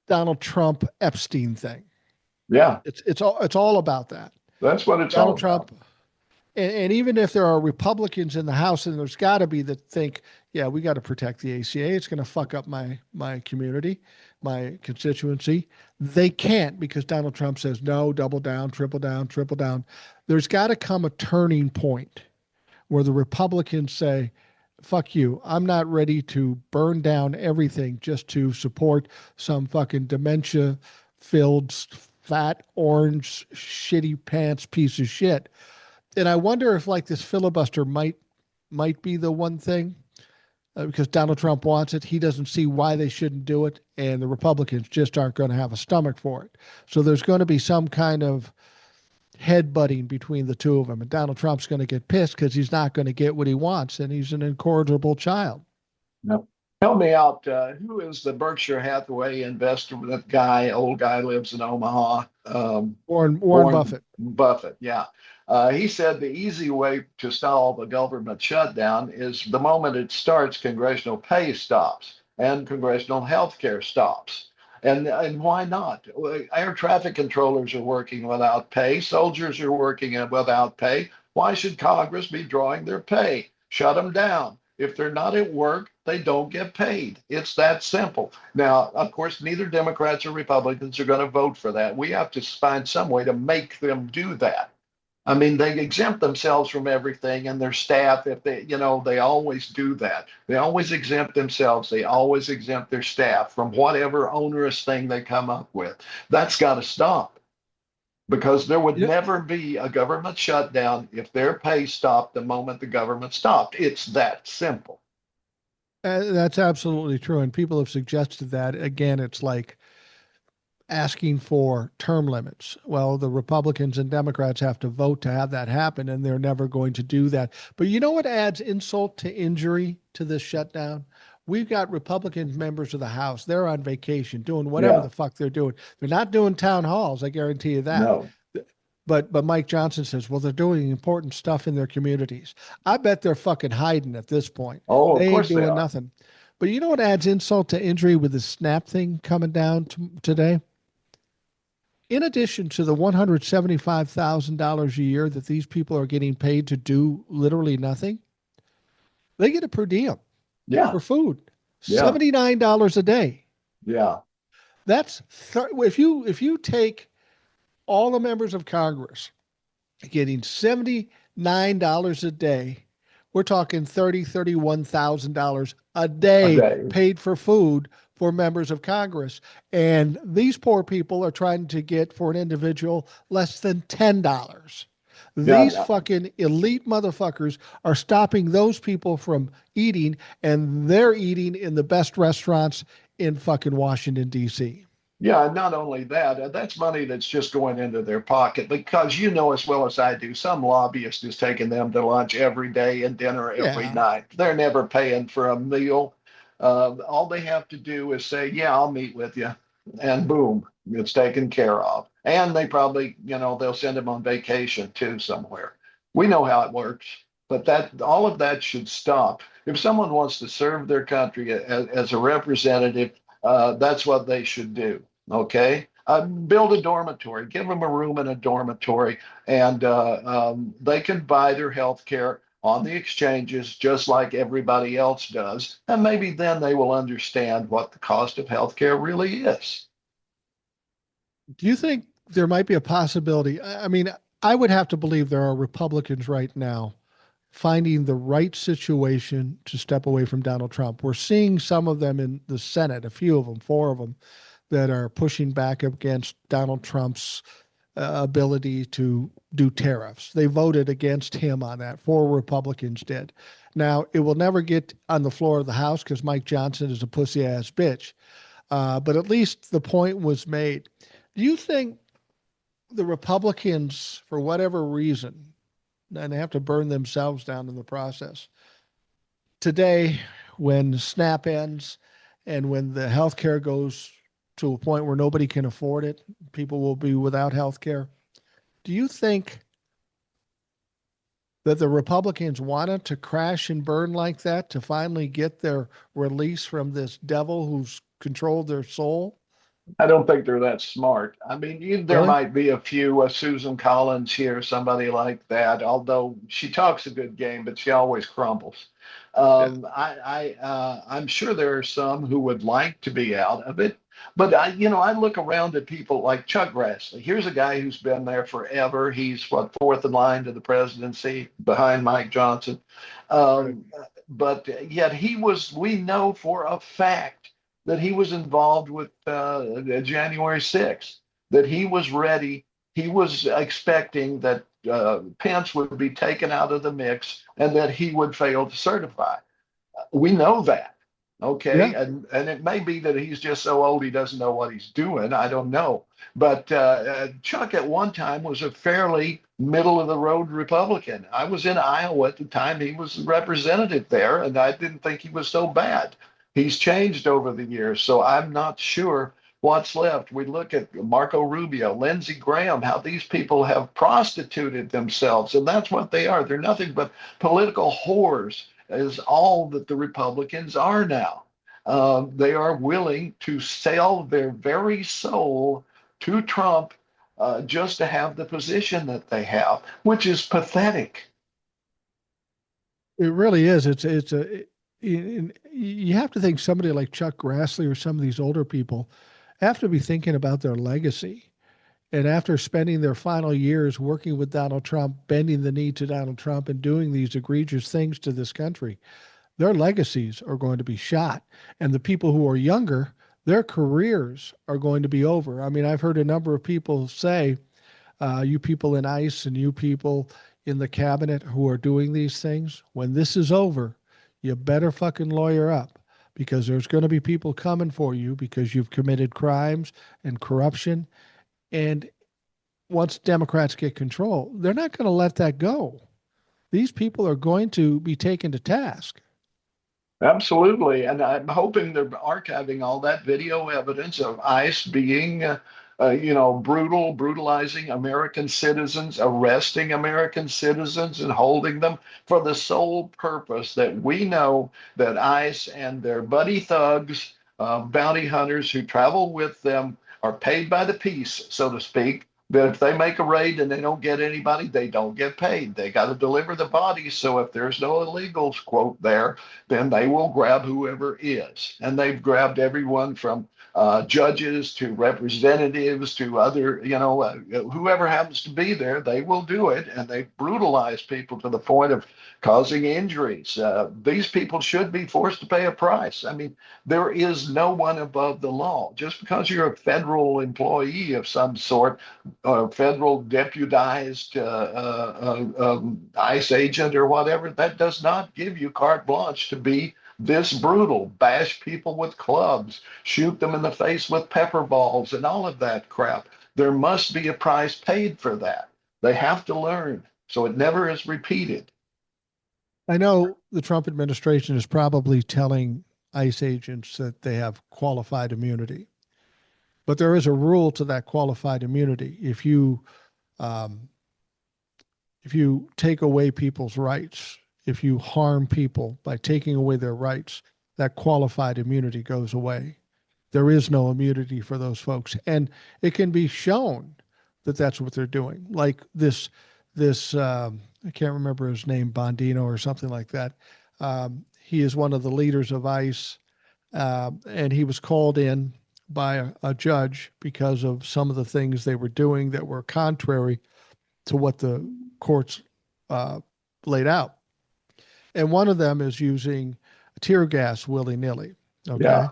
Donald Trump Epstein thing. Yeah, It's all about that. that's what it's all Donald about. Trump, and even if there are Republicans in the House, and there's got to be that think, yeah, we got to protect the ACA. It's going to fuck up my community, my constituency. They can't because Donald Trump says no, double down, triple down, triple down. There's got to come a turning point where the Republicans say, fuck you. I'm not ready to burn down everything just to support some fucking dementia filled, fat, orange, shitty pants piece of shit. And I wonder if like this filibuster might be the one thing because Donald Trump wants it. He doesn't see why they shouldn't do it, and the Republicans just aren't going to have a stomach for it. So there's going to be some kind of headbutting between the two of them, and Donald Trump's going to get pissed because he's not going to get what he wants, and he's an incorrigible child. No. Help me out. Who is the Berkshire Hathaway investor? That guy, old guy, lives in Omaha. Warren Warren Buffett. Buffett. Yeah. He said the easy way to stall the government shutdown is the moment it starts, congressional pay stops and congressional health care stops. And why not? Air traffic controllers are working without pay. Soldiers are working without pay. Why should Congress be drawing their pay? Shut them down. If they're not at work, they don't get paid. It's that simple. Now, of course, neither Democrats or Republicans are going to vote for that. We have to find some way to make them do that. I mean, they exempt themselves from everything and their staff, if they, they always do that. They always exempt themselves. They always exempt their staff from whatever onerous thing they come up with. That's got to stop because there would Yeah, never be a government shutdown if their pay stopped the moment the government stopped. It's that simple. that's absolutely true. And people have suggested that. Again, it's like asking for term limits. Well, the Republicans and Democrats have to vote to have that happen, and they're never going to do that. But you know what adds insult to injury to this shutdown? We've got Republican members of the House. They're on vacation doing whatever Yeah, the fuck they're doing. They're not doing town halls, I guarantee you that. no. But Mike Johnson says, well, they're doing important stuff in their communities. I bet they're fucking hiding at this point. Oh, of They ain't course they doing are. nothing. But you know what adds insult to injury with the SNAP thing coming down today? In addition to the $175,000 a year that these people are getting paid to do literally nothing, they get a per diem Yeah, for food, yeah, $79 a day. yeah. If you take all the members of Congress getting $79 a day, we're talking $31,000 a A day day. paid for food for members of Congress. And these poor people are trying to get for an individual less than $10. These Yeah, fucking elite motherfuckers are stopping those people from eating, and they're eating in the best restaurants in fucking Washington, D.C. yeah, and not only that, that's money that's just going into their pocket because you know as well as I do, some lobbyist is taking them to lunch every day and dinner every Yeah. night. They're never paying for a meal. All they have to do is say, "Yeah, I'll meet with you," and boom, it's taken care of. And they probably, they'll send them on vacation too somewhere. We know how it works, but that all of that should stop. If someone wants to serve their country as a representative, that's what they should do. Okay. Build a dormitory, give them a room in a dormitory, and they can buy their health care on the exchanges just like everybody else does. And maybe then they will understand what the cost of health care really is. Do you think there might be a possibility? I mean, I would have to believe there are Republicans right now finding the right situation to step away from Donald Trump. We're seeing some of them in the Senate, a few of them, four of them, that are pushing back against Donald Trump's ability to do tariffs. They voted against him on that. Four Republicans did. Now, it will never get on the floor of the House because Mike Johnson is a pussy ass bitch. But at least the point was made. Do you think the Republicans, for whatever reason, and they have to burn themselves down in the process, today, when SNAP ends and when the health care goes to a point where nobody can afford it, people will be without health care. Do you think that the Republicans wanted to crash and burn like that to finally get their release from this devil who's controlled their soul? I don't think they're that smart. I mean, there Really? might be a few, Susan Collins here, somebody like that, although she talks a good game, but she always crumbles. Yeah. I'm sure there are some who would like to be out of it, but I look around at people like Chuck Grassley. Here's a guy who's been there forever. He's what, fourth in line to the presidency behind Mike Johnson. Right. Um, but yet we know for a fact that he was involved with January 6th, that he was ready. He was expecting that Pence would be taken out of the mix and that he would fail to certify. We know that. Yeah, Okay. And it may be that he's just so old he doesn't know what he's doing. I don't know. But Chuck at one time was a fairly middle of the road Republican. I was in Iowa at the time he was representative there, and I didn't think he was so bad. He's changed over the years, so I'm not sure what's left. We look at Marco Rubio, Lindsey Graham, how these people have prostituted themselves, and that's what they are. They're nothing but political whores is all that the Republicans are now. They are willing to sell their very soul to Trump just to have the position that they have, which is pathetic. it really is. You have to think somebody like Chuck Grassley or some of these older people have to be thinking about their legacy. And after spending their final years working with Donald Trump, bending the knee to Donald Trump, and doing these egregious things to this country, their legacies are going to be shot. And the people who are younger, their careers are going to be over. I mean, I've heard a number of people say, you people in ICE and you people in the cabinet who are doing these things, when this is over, you better fucking lawyer up because there's going to be people coming for you because you've committed crimes and corruption. And once Democrats get control, they're not going to let that go. These people are going to be taken to task. Absolutely. And I'm hoping they're archiving all that video evidence of ICE being, brutalizing American citizens, arresting American citizens, and holding them for the sole purpose that we know that ICE and their buddy thugs, bounty hunters who travel with them, are paid by the piece, so to speak. That if they make a raid and they don't get anybody, they don't get paid. They got to deliver the bodies. So if there's no illegals, quote, there, then they will grab whoever is. And they've grabbed everyone from judges to representatives to other, whoever happens to be there, they will do it. And they brutalize people to the point of causing injuries. These people should be forced to pay a price. I mean, there is no one above the law. Just because you're a federal employee of some sort, or a federal deputized ICE agent or whatever, that does not give you carte blanche to be this brutal, bash people with clubs, shoot them in the face with pepper balls, and all of that crap. There must be a price paid for that. They have to learn so it never is repeated. I know the Trump administration is probably telling ICE agents that they have qualified immunity, but there is a rule to that qualified immunity. Um, if you take away people's rights, if you harm people by taking away their rights, that qualified immunity goes away. There is no immunity for those folks, and it can be shown that that's what they're doing. Like this, I can't remember his name, Bondino or something like that. He is one of the leaders of ICE, and he was called in by a judge because of some of the things they were doing that were contrary to what the courts uh, laid out. And one of them is using tear gas willy nilly. Yeah, Okay.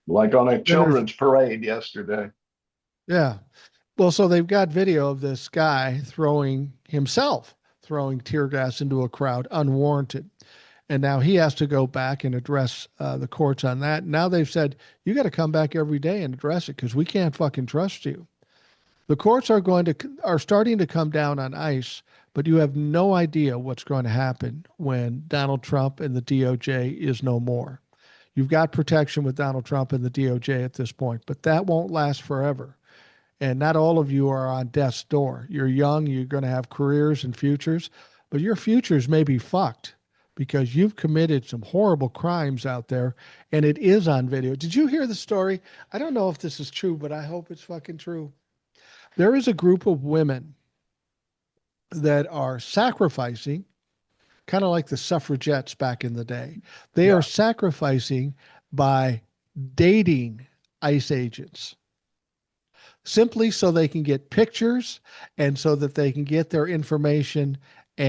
like on a Then there's, children's parade yesterday. yeah. Well, so they've got video of this guy throwing tear gas into a crowd unwarranted. And now he has to go back and address the courts on that. Now they've said, you got to come back every day and address it because we can't fucking trust you. The courts are starting to come down on ICE, but you have no idea what's going to happen when Donald Trump and the DOJ is no more. You've got protection with Donald Trump and the DOJ at this point, but that won't last forever. And not all of you are on death's door. You're young, you're going to have careers and futures, but your futures may be fucked because you've committed some horrible crimes out there and it is on video. Did you hear the story? I don't know if this is true, but I hope it's fucking true. There is a group of women that are sacrificing, kind of like the suffragettes back in the day. They are Yeah. sacrificing by dating ICE agents simply so they can get pictures and so that they can get their information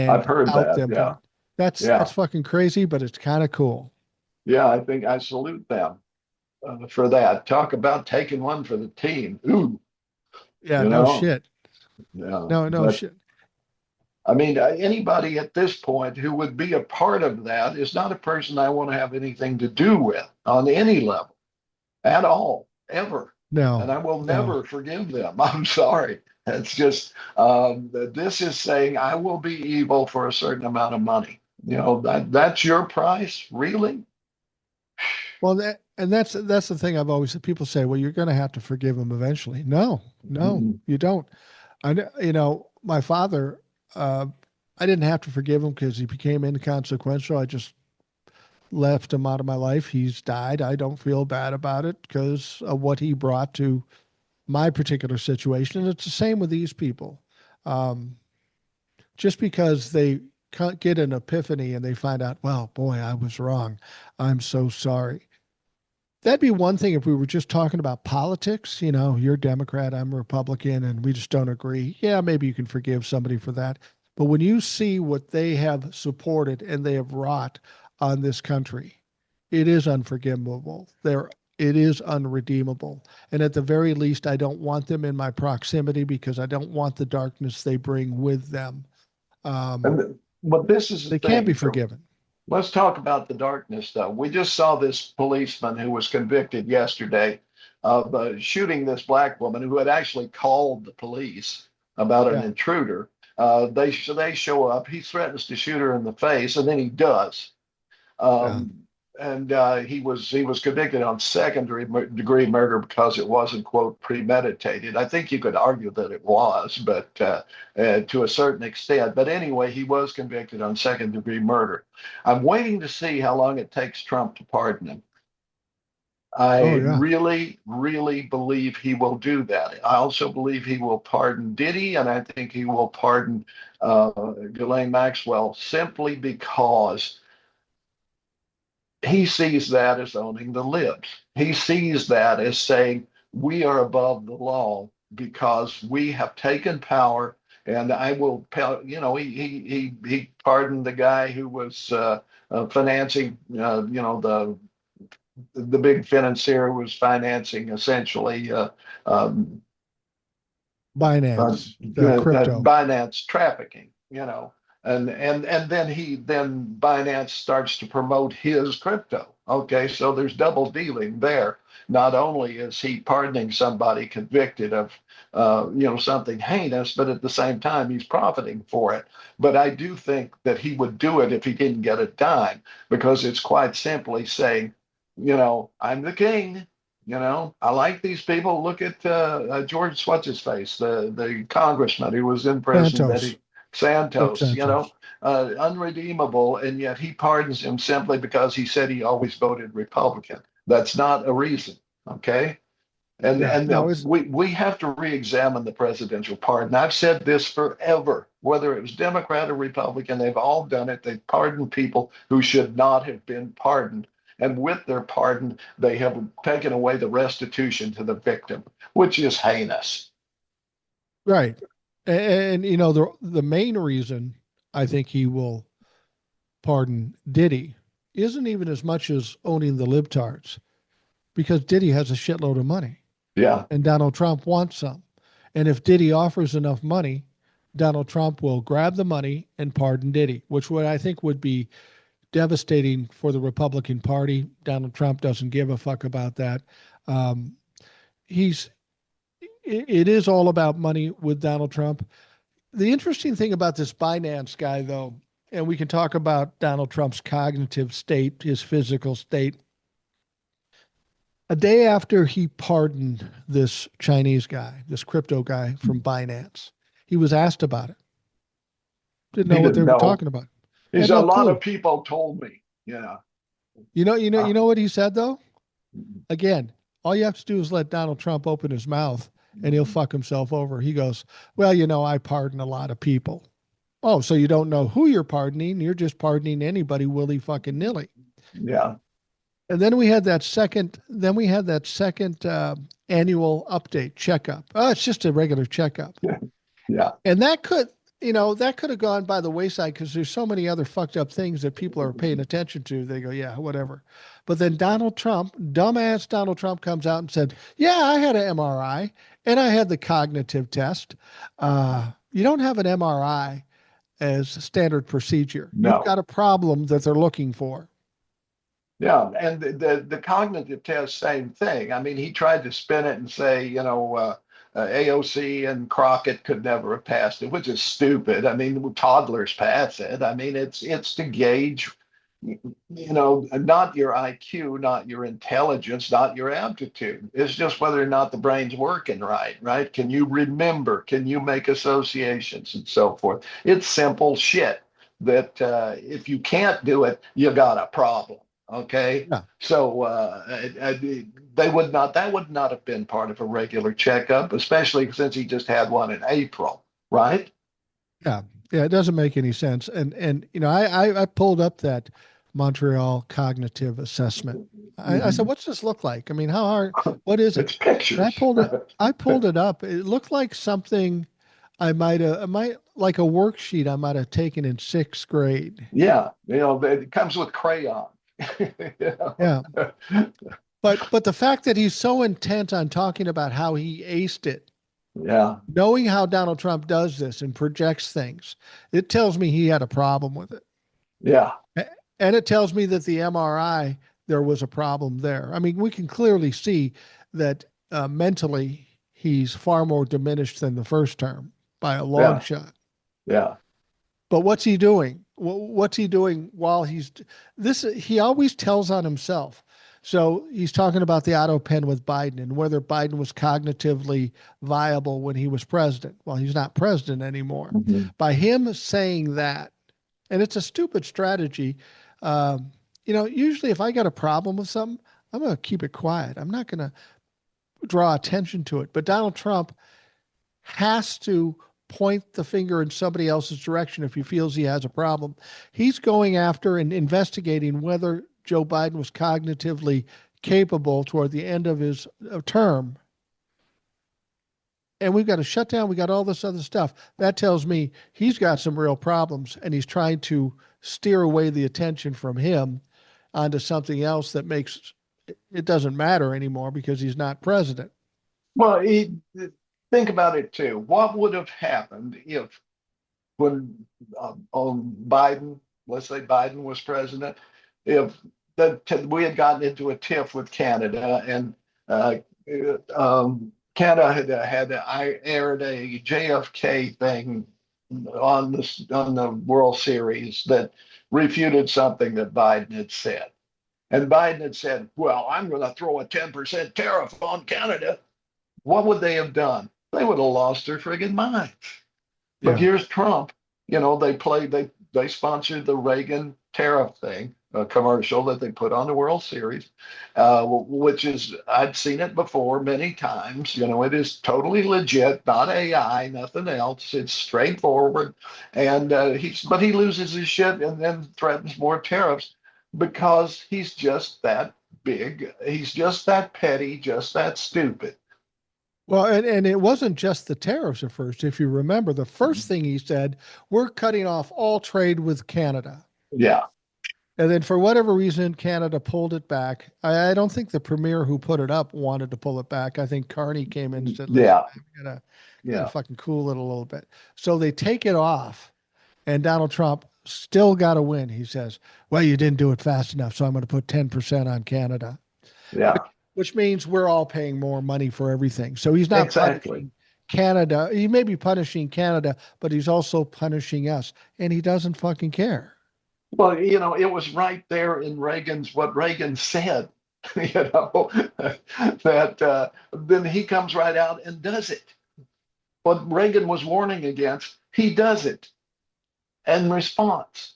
I've and heard out that. them. Yeah. Yeah. That's fucking crazy, but it's kind of cool. Yeah. I think I salute them for that. Talk about taking one for the team. Ooh, Yeah, you no know, shit. yeah. No But shit. I mean, anybody at this point who would be a part of that is not a person I want to have anything to do with on any level at all, ever. And No, I will no. never forgive them. I'm sorry. It's just, this is saying I will be evil for a certain amount of money. That's your price, really? Well, that's the thing I've always people say, well, you're going to have to forgive him eventually. No, Mm-mm. you don't. My father, uh, I didn't have to forgive him because he became inconsequential. I just left him out of my life. He's died. I don't feel bad about it because of what he brought to my particular situation. And it's the same with these people. Um, just because they get an epiphany and they find out, well, boy, I was wrong. I'm so sorry. That'd be one thing if we were just talking about politics. You're Democrat, I'm Republican, and we just don't agree. Yeah, maybe you can forgive somebody for that. But when you see what they have supported and they have wrought on this country, it is unforgivable. It is unredeemable. And at the very least, I don't want them in my proximity because I don't want the darkness they bring with them. Um, But this is the they can't be thing. So forgiven. let's talk about the darkness, though. We just saw this policeman who was convicted yesterday of shooting this black woman who had actually called the police about an Yeah, intruder. They show up. He threatens to shoot her in the face, and then he does. yeah. Um, and he was convicted on degree murder because it wasn't quote premeditated. I think you could argue that it was, but to a certain extent. But anyway, he was convicted on second degree murder. I'm waiting to see how long it takes Trump to pardon him. Oh, I yeah. really, really believe he will do that. I also believe he will pardon Diddy, and I think he will pardon Ghislaine Maxwell simply because he sees that as owning the libs. He sees that as saying we are above the law because we have taken power. And I will, he pardoned the guy who was financing, the big financier was financing essentially um, Binance, the crypto. Binance trafficking. And then Binance starts to promote his crypto. Okay, so there's double dealing there. Not only is he pardoning somebody convicted of something heinous, but at the same time he's profiting for it. But I do think that he would do it if he didn't get a dime, because it's quite simply saying, I'm the king. I like these people. Look at George, what's his face, the congressman who was in prison, that Santos, he George Santos, Santos. unredeemable, and yet he pardons him simply because he said he always voted Republican. That's not a reason, okay? And Yeah, and no, uh, it's we have to re-examine the presidential pardon. I've said this forever, whether it was Democrat or Republican, they've all done it. They've pardoned people who should not have been pardoned. And with their pardon, they have taken away the restitution to the victim, which is heinous. right. And, the main reason I think he will pardon Diddy isn't even as much as owning the libtards, because Diddy has a shitload of money Yeah. and Donald Trump wants some. And if Diddy offers enough money, Donald Trump will grab the money and pardon Diddy, which I think would be devastating for the Republican Party. Donald Trump doesn't give a fuck about that. Um, he's it is all about money with Donald Trump. The interesting thing about this Binance guy, though, and we can talk about Donald Trump's cognitive state, his physical state. A day after he pardoned this Chinese guy, this crypto guy from Binance, he was asked about it. Didn't know He what they didn't were know. talking about. He's Had a no lot of clue. people told me. You Uh, know what he said though? Again, all you have to do is let Donald Trump open his mouth and he'll fuck himself over. He goes, well, I pardon a lot of people. Oh, so you don't know who you're pardoning. You're just pardoning anybody willy fucking nilly. yeah. And then we had that second annual update checkup. Oh, it's just a regular checkup. Yeah. And that could, that could have gone by the wayside because there's so many other fucked up things that people are paying attention to. They go, yeah, whatever. But then Donald Trump, dumbass Donald Trump, comes out and said, yeah, I had an MRI and I had the cognitive test. You don't have an MRI as standard procedure. You've No. got a problem that they're looking for. Yeah, and the cognitive test, same thing. I mean, he tried to spin it and say, AOC and Crockett could never have passed it, which is stupid. I mean, toddlers pass it. I mean, it's to gauge, not your IQ, not your intelligence, not your aptitude. It's just whether or not the brain's working right, right? Can you remember? Can you make associations and so forth? It's simple shit that if you can't do it, you got a problem. Okay. Yeah. So they would not, that would not have been part of a regular checkup, especially since he just had one in April, right? Yeah. Yeah. It doesn't make any sense. And I pulled up that Montreal cognitive assessment. I said, Mhm. what's this look like? I mean, how hard, what is it? It's And pictures. I pulled it up. It looked like something I might like a worksheet I might have taken in sixth grade. Yeah, it comes with crayon. You Yeah. know? But the fact that he's so intent on talking about how he aced it, Yeah, knowing how Donald Trump does this and projects things, it tells me he had a problem with it. yeah, And it tells me that the MRI, there was a problem there. I mean, we can clearly see that mentally he's far more diminished than the first term by a long yeah, shot. yeah, But what's he doing? What's he doing while he's this? He always tells on himself. So he's talking about the auto pen with Biden and whether Biden was cognitively viable when he was president. Well, he's not president anymore. mhm. By him saying that, and it's a stupid strategy. Usually if I got a problem with something, I'm going to keep it quiet. I'm not going to draw attention to it. But Donald Trump has to point the finger in somebody else's direction if he feels he has a problem. He's going after and investigating whether Joe Biden was cognitively capable toward the end of his term. And we've got a shutdown. We got all this other stuff. That tells me he's got some real problems and he's trying to steer away the attention from him onto something else that makes it doesn't matter anymore because he's not president. Well, think about it too. What would have happened if, when on Biden, let's say Biden was president, if we had gotten into a tiff with Canada and uh, Canada had aired a JFK thing on the World Series that refuted something that Biden had said. And Biden had said, well, I'm going to throw a 10% tariff on Canada. What would they have done? They would have lost their friggin' minds. But Yeah. here's Trump. They sponsored the Reagan tariff thing, a commercial that they put on the World Series, which is I'd seen it before many times. It is totally legit, not AI, nothing else. It's straightforward, and he loses his shit and then threatens more tariffs because he's just that big. He's just that petty, just that stupid. Well, and it wasn't just the tariffs at first. If you remember, the first thing he said, we're cutting off all trade with Canada. Yeah, And then for whatever reason, Canada pulled it back. I don't think the premier who put it up wanted to pull it back. I think Carney came in and said, listen, yeah, man, we gotta yeah. fucking cool it a little bit. So they take it off, and Donald Trump still got to win. He says, well, you didn't do it fast enough, so I'm going to put 10% on Canada, which, Yeah, which means we're all paying more money for everything. So he's not exactly. punishing Canada. He may be punishing Canada, but he's also punishing us, and he doesn't fucking care. Well, it was right there in what Reagan said, that then he comes right out and does it. What Reagan was warning against, he does it in response.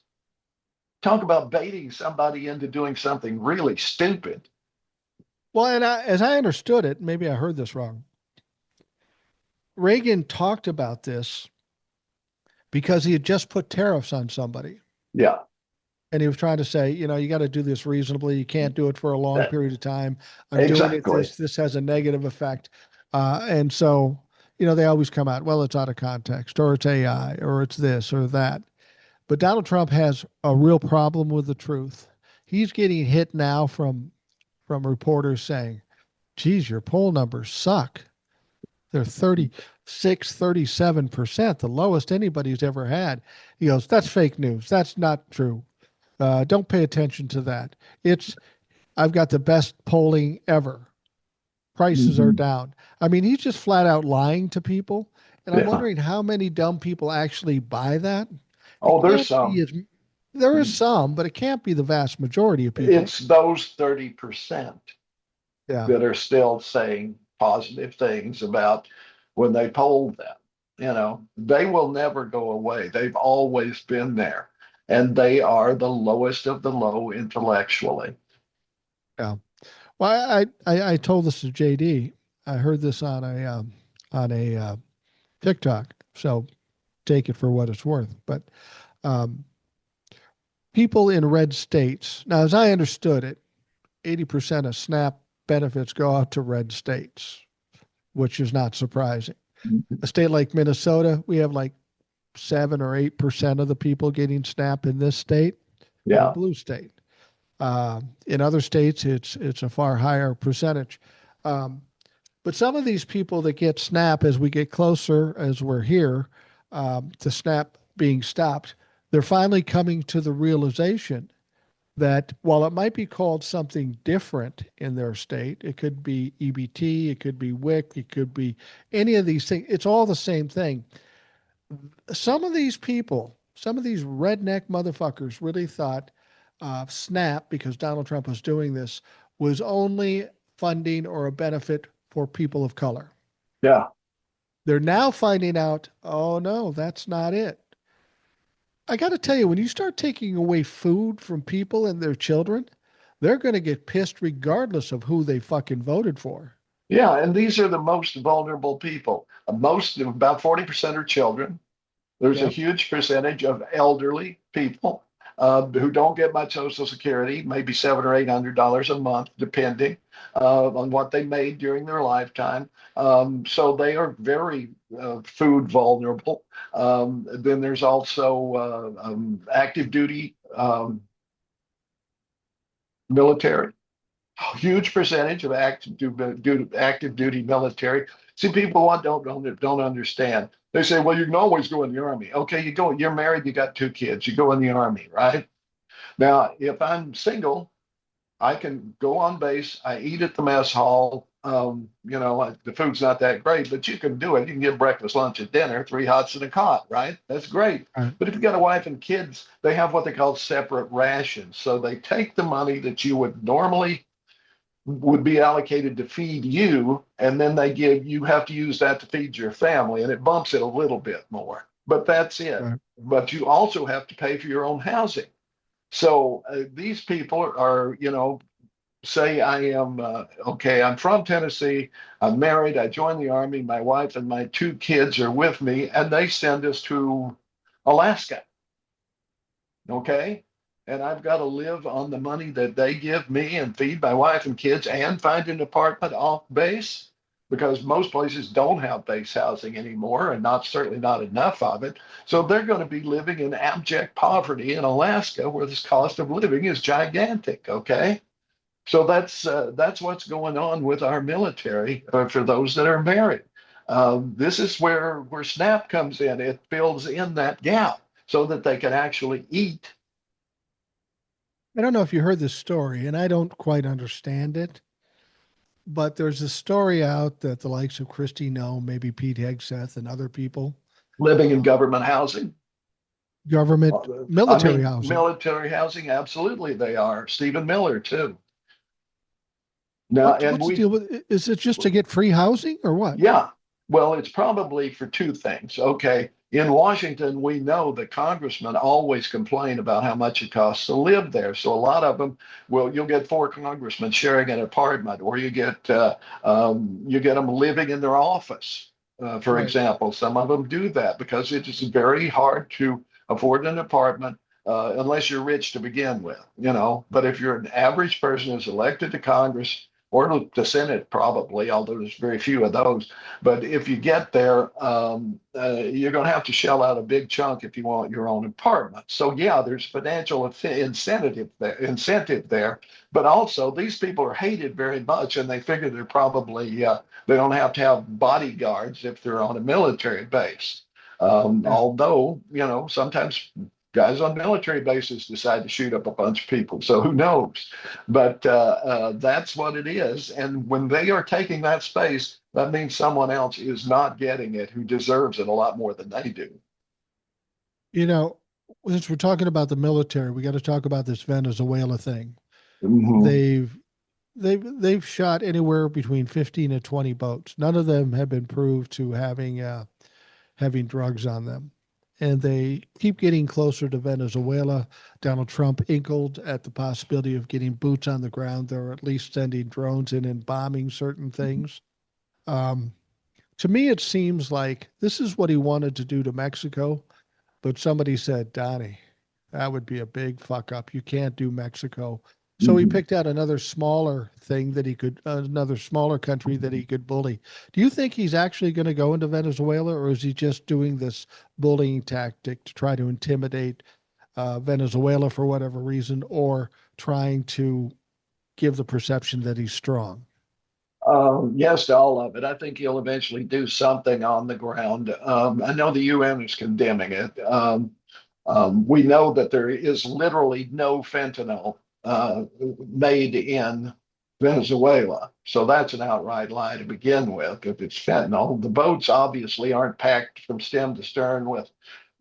Talk about baiting somebody into doing something really stupid. Well, and as I understood it, maybe I heard this wrong. Reagan talked about this because he had just put tariffs on somebody. Yeah, And he was trying to say, you got to do this reasonably. You can't do it for a long that- period of time. I'm doing it. exactly. This has a negative effect. And so they always come out, well, it's out of context, or it's AI, or it's this or that. But Donald Trump has a real problem with the truth. He's getting hit now from reporters saying, geez, your poll numbers suck. They're 36, 37%, the lowest anybody's ever had. He goes, that's fake news. That's not true. Don't pay attention to that. I've got the best polling ever. Prices are Mhm. down. I mean, he's just flat out lying to people. And I'm Yeah. wondering how many dumb people actually buy that. It Oh, there's can't be some. as, there is some, but it can't be the vast majority of people. It's those 30% Yeah. that are still saying positive things about when they polled them. They will never go away. They've always been there. And they are the lowest of the low intellectually. Yeah. Well, I told this to JD. I heard this on a TikTok. So take it for what it's worth. But um, people in red states, now, as I understood it, 80% of SNAP benefits go out to red states, which is not surprising. A state like Minnesota, we have like 7 or 8% of the people getting SNAP in this state. We're a Yeah. blue state. In other states, it's a far higher percentage. Um, but some of these people that get SNAP, as we get closer, as we're here, to SNAP being stopped, they're finally coming to the realization that while it might be called something different in their state, it could be EBT, it could be WIC, it could be any of these things. It's all the same thing. Some of these people, some of these redneck motherfuckers really thought SNAP, because Donald Trump was doing this, was only funding or a benefit for people of color. Yeah. They're now finding out, oh no, that's not it. I got to tell you, when you start taking away food from people and their children, they're going to get pissed regardless of who they fucking voted for. Yeah. And these are the most vulnerable people. Most, about 40% are children. There's a Yep. huge percentage of elderly people who don't get much Social Security, maybe $700 or $800 a month, depending on what they made during their lifetime. So they are very food vulnerable. Then there's also active duty military, huge percentage of active duty military. See, people don't understand. They say, well, you can always go in the army. Okay, you go. You're married. You got 2 kids. You go in the army, right? Now, if I'm single, I can go on base. I eat at the mess hall. The food's not that great, but you can do it. You can get breakfast, lunch, and dinner, 3 hots and a cot, right? That's great. Right. But if you've got a wife and kids, they have what they call separate rations. So they take the money that you would be allocated to feed you, and then you have to use that to feed your family, and it bumps it a little bit more. But that's it. Right. But you also have to pay for your own housing. So these people are, say I am okay. I'm from Tennessee. I'm married. I joined the army. My wife and my 2 kids are with me, and they send us to Alaska. Okay. And I've got to live on the money that they give me and feed my wife and kids and find an apartment off base because most places don't have base housing anymore and certainly not enough of it. So they're going to be living in abject poverty in Alaska where this cost of living is gigantic. Okay. So that's what's going on with our military for those that are married. This is where SNAP comes in. It fills in that gap so that they can actually eat. I don't know if you heard this story, and I don't quite understand it, but there's a story out that the likes of Christy Nome, maybe Pete Hegseth, and other people, Living in government housing. government I military mean, housing. military housing, absolutely they are. Stephen Miller, too. Now, What and what's the deal with? Is it just to get free housing or what? yeah, well, it's probably for two things. Okay. In Washington, we know that congressmen always complain about how much it costs to live there. So a lot of them you'll get 4 congressmen sharing an apartment, or you get them living in their office. For Right. example, some of them do that because it is very hard to afford an apartment unless you're rich to begin with. But if you're an average person who's elected to Congress, or the Senate probably, although there's very few of those. But if you get there, you're going to have to shell out a big chunk if you want your own apartment. So yeah, there's financial incentive there, but also these people are hated very much, and they figure they're probably they don't have to have bodyguards if they're on a military base. Yeah. Although, sometimes guys on military bases decide to shoot up a bunch of people. So who knows? But that's what it is. And when they are taking that space, that means someone else is not getting it who deserves it a lot more than they do. You know, since we're talking about the military, we got to talk about this Venezuela thing. Mhm. They've they've shot anywhere between 15 and 20 boats. None of them have been proved to having drugs on them. And they keep getting closer to Venezuela. Donald Trump inkled at the possibility of getting boots on the ground. They're at least sending drones in and bombing certain things. Um, to me, it seems like this is what he wanted to do to Mexico, but somebody said, Donnie, that would be a big fuck up. You can't do Mexico. So he Mhm. picked out another smaller thing that he could, another smaller country that he could bully. Do you think he's actually going to go into Venezuela, or is he just doing this bullying tactic to try to intimidate Venezuela for whatever reason, or trying to give the perception that he's strong? Yes, to all of it. I think he'll eventually do something on the ground. I know the UN is condemning it. We know that there is literally no fentanyl made in Venezuela. So that's an outright lie to begin with. If it's fentanyl, the boats obviously aren't packed from stem to stern with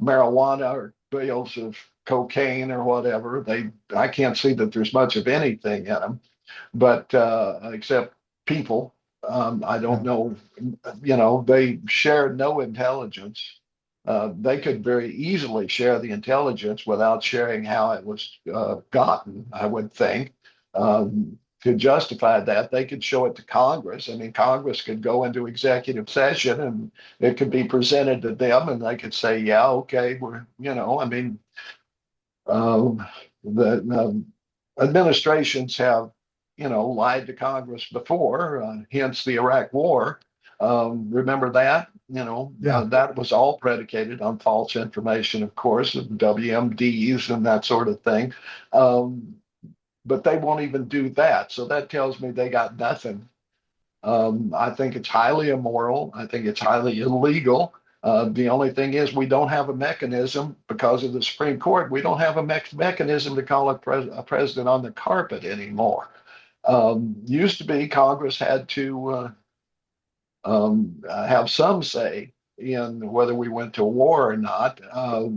marijuana or bales of cocaine or whatever. I can't see that there's much of anything in them, but except people. I don't Yeah. know. They shared no intelligence. They could very easily share the intelligence without sharing how it was gotten, I would think. To justify that, they could show it to Congress. I mean, Congress could go into executive session and it could be presented to them, and they could say, yeah, okay, I mean, um, the administrations have, lied to Congress before, hence the Iraq War. Remember that? Yeah. That was all predicated on false information, of course, of WMDs and that sort of thing. Um, but they won't even do that. So that tells me they got nothing. I think it's highly immoral. I think it's highly illegal. The only thing is, we don't have a mechanism because of the Supreme Court. We don't have a mechanism to call a president on the carpet anymore. Used to be Congress had to have some say in whether we went to war or not.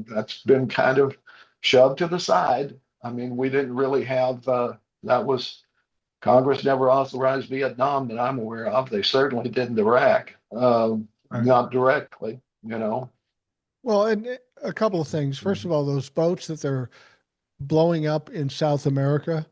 That's been kind of shoved to the side. I mean, we didn't really have that was Congress never authorized Vietnam that I'm aware of. They certainly didn't Iraq, Right. not directly. Well, and a couple of things. First of all, those boats that they're blowing up in South America,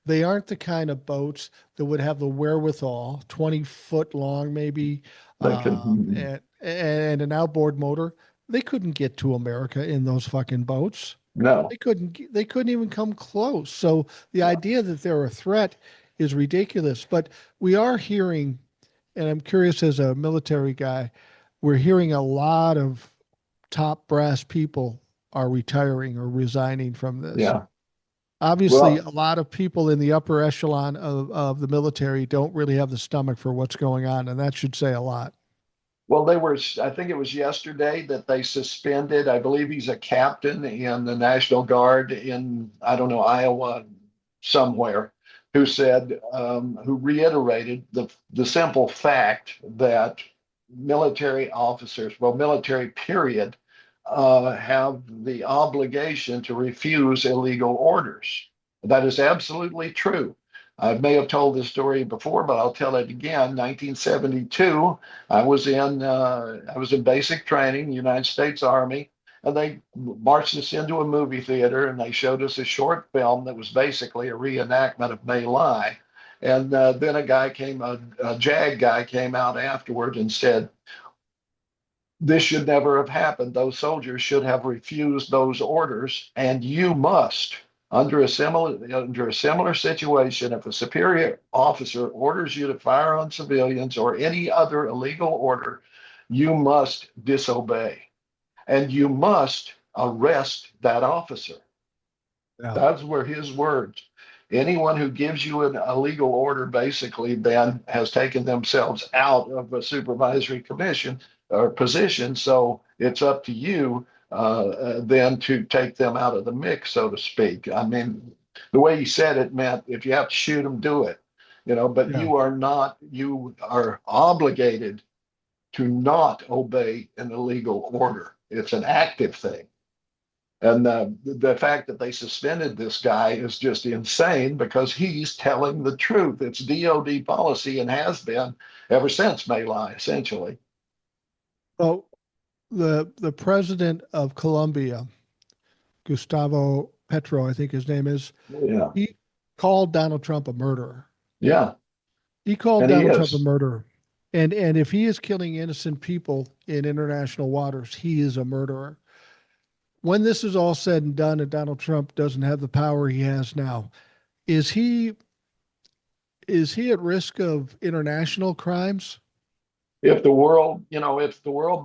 they aren't the kind of boats that would have the wherewithal, 20-foot long maybe, They can, and an outboard motor. They couldn't get to America in those fucking boats. no. They couldn't even come close. So the idea that they're a threat is ridiculous. But we are hearing, and I'm curious as a military guy, we're hearing a lot of top brass people are retiring or resigning from this. Yeah. Obviously, Well, a lot of people in the upper echelon of the military don't really have the stomach for what's going on, and that should say a lot. well, I think it was yesterday that they suspended, I believe he's a captain in the National Guard in, I don't know, Iowa, somewhere, who reiterated the simple fact that military officers, well, military period, have the obligation to refuse illegal orders. That is absolutely true. I may have told this story before, but I'll tell it again. 1972, I was in basic training, United States Army, and they marched us into a movie theater and they showed us a short film that was basically a reenactment of My Lai. And then a JAG guy came out afterward and said, this should never have happened. Those soldiers should have refused those orders, and you must. Under a similar situation, if a superior officer orders you to fire on civilians or any other illegal order, you must disobey and you must arrest that officer. Yeah. Those were his words. Anyone who gives you a legal order basically then has taken themselves out of a supervisory commission or position. So it's up to you then to take them out of the mix, so to speak. I mean, the way he said it meant if you have to shoot them, do it. But Yeah. you are not, you are obligated to not obey an illegal order. It's an active thing. And the fact that they suspended this guy is just insane because he's telling the truth. It's DOD policy and has been ever since My Lai, essentially. Well, the president of Colombia, Gustavo Petro, I think his name is, Yeah, he called Donald Trump a murderer. yeah, He called and he Donald Trump a is. murderer. And if he is killing innocent people in international waters, he is a murderer. When this is all said and done and Donald Trump doesn't have the power he has now, is he is he at risk of international crimes? If the world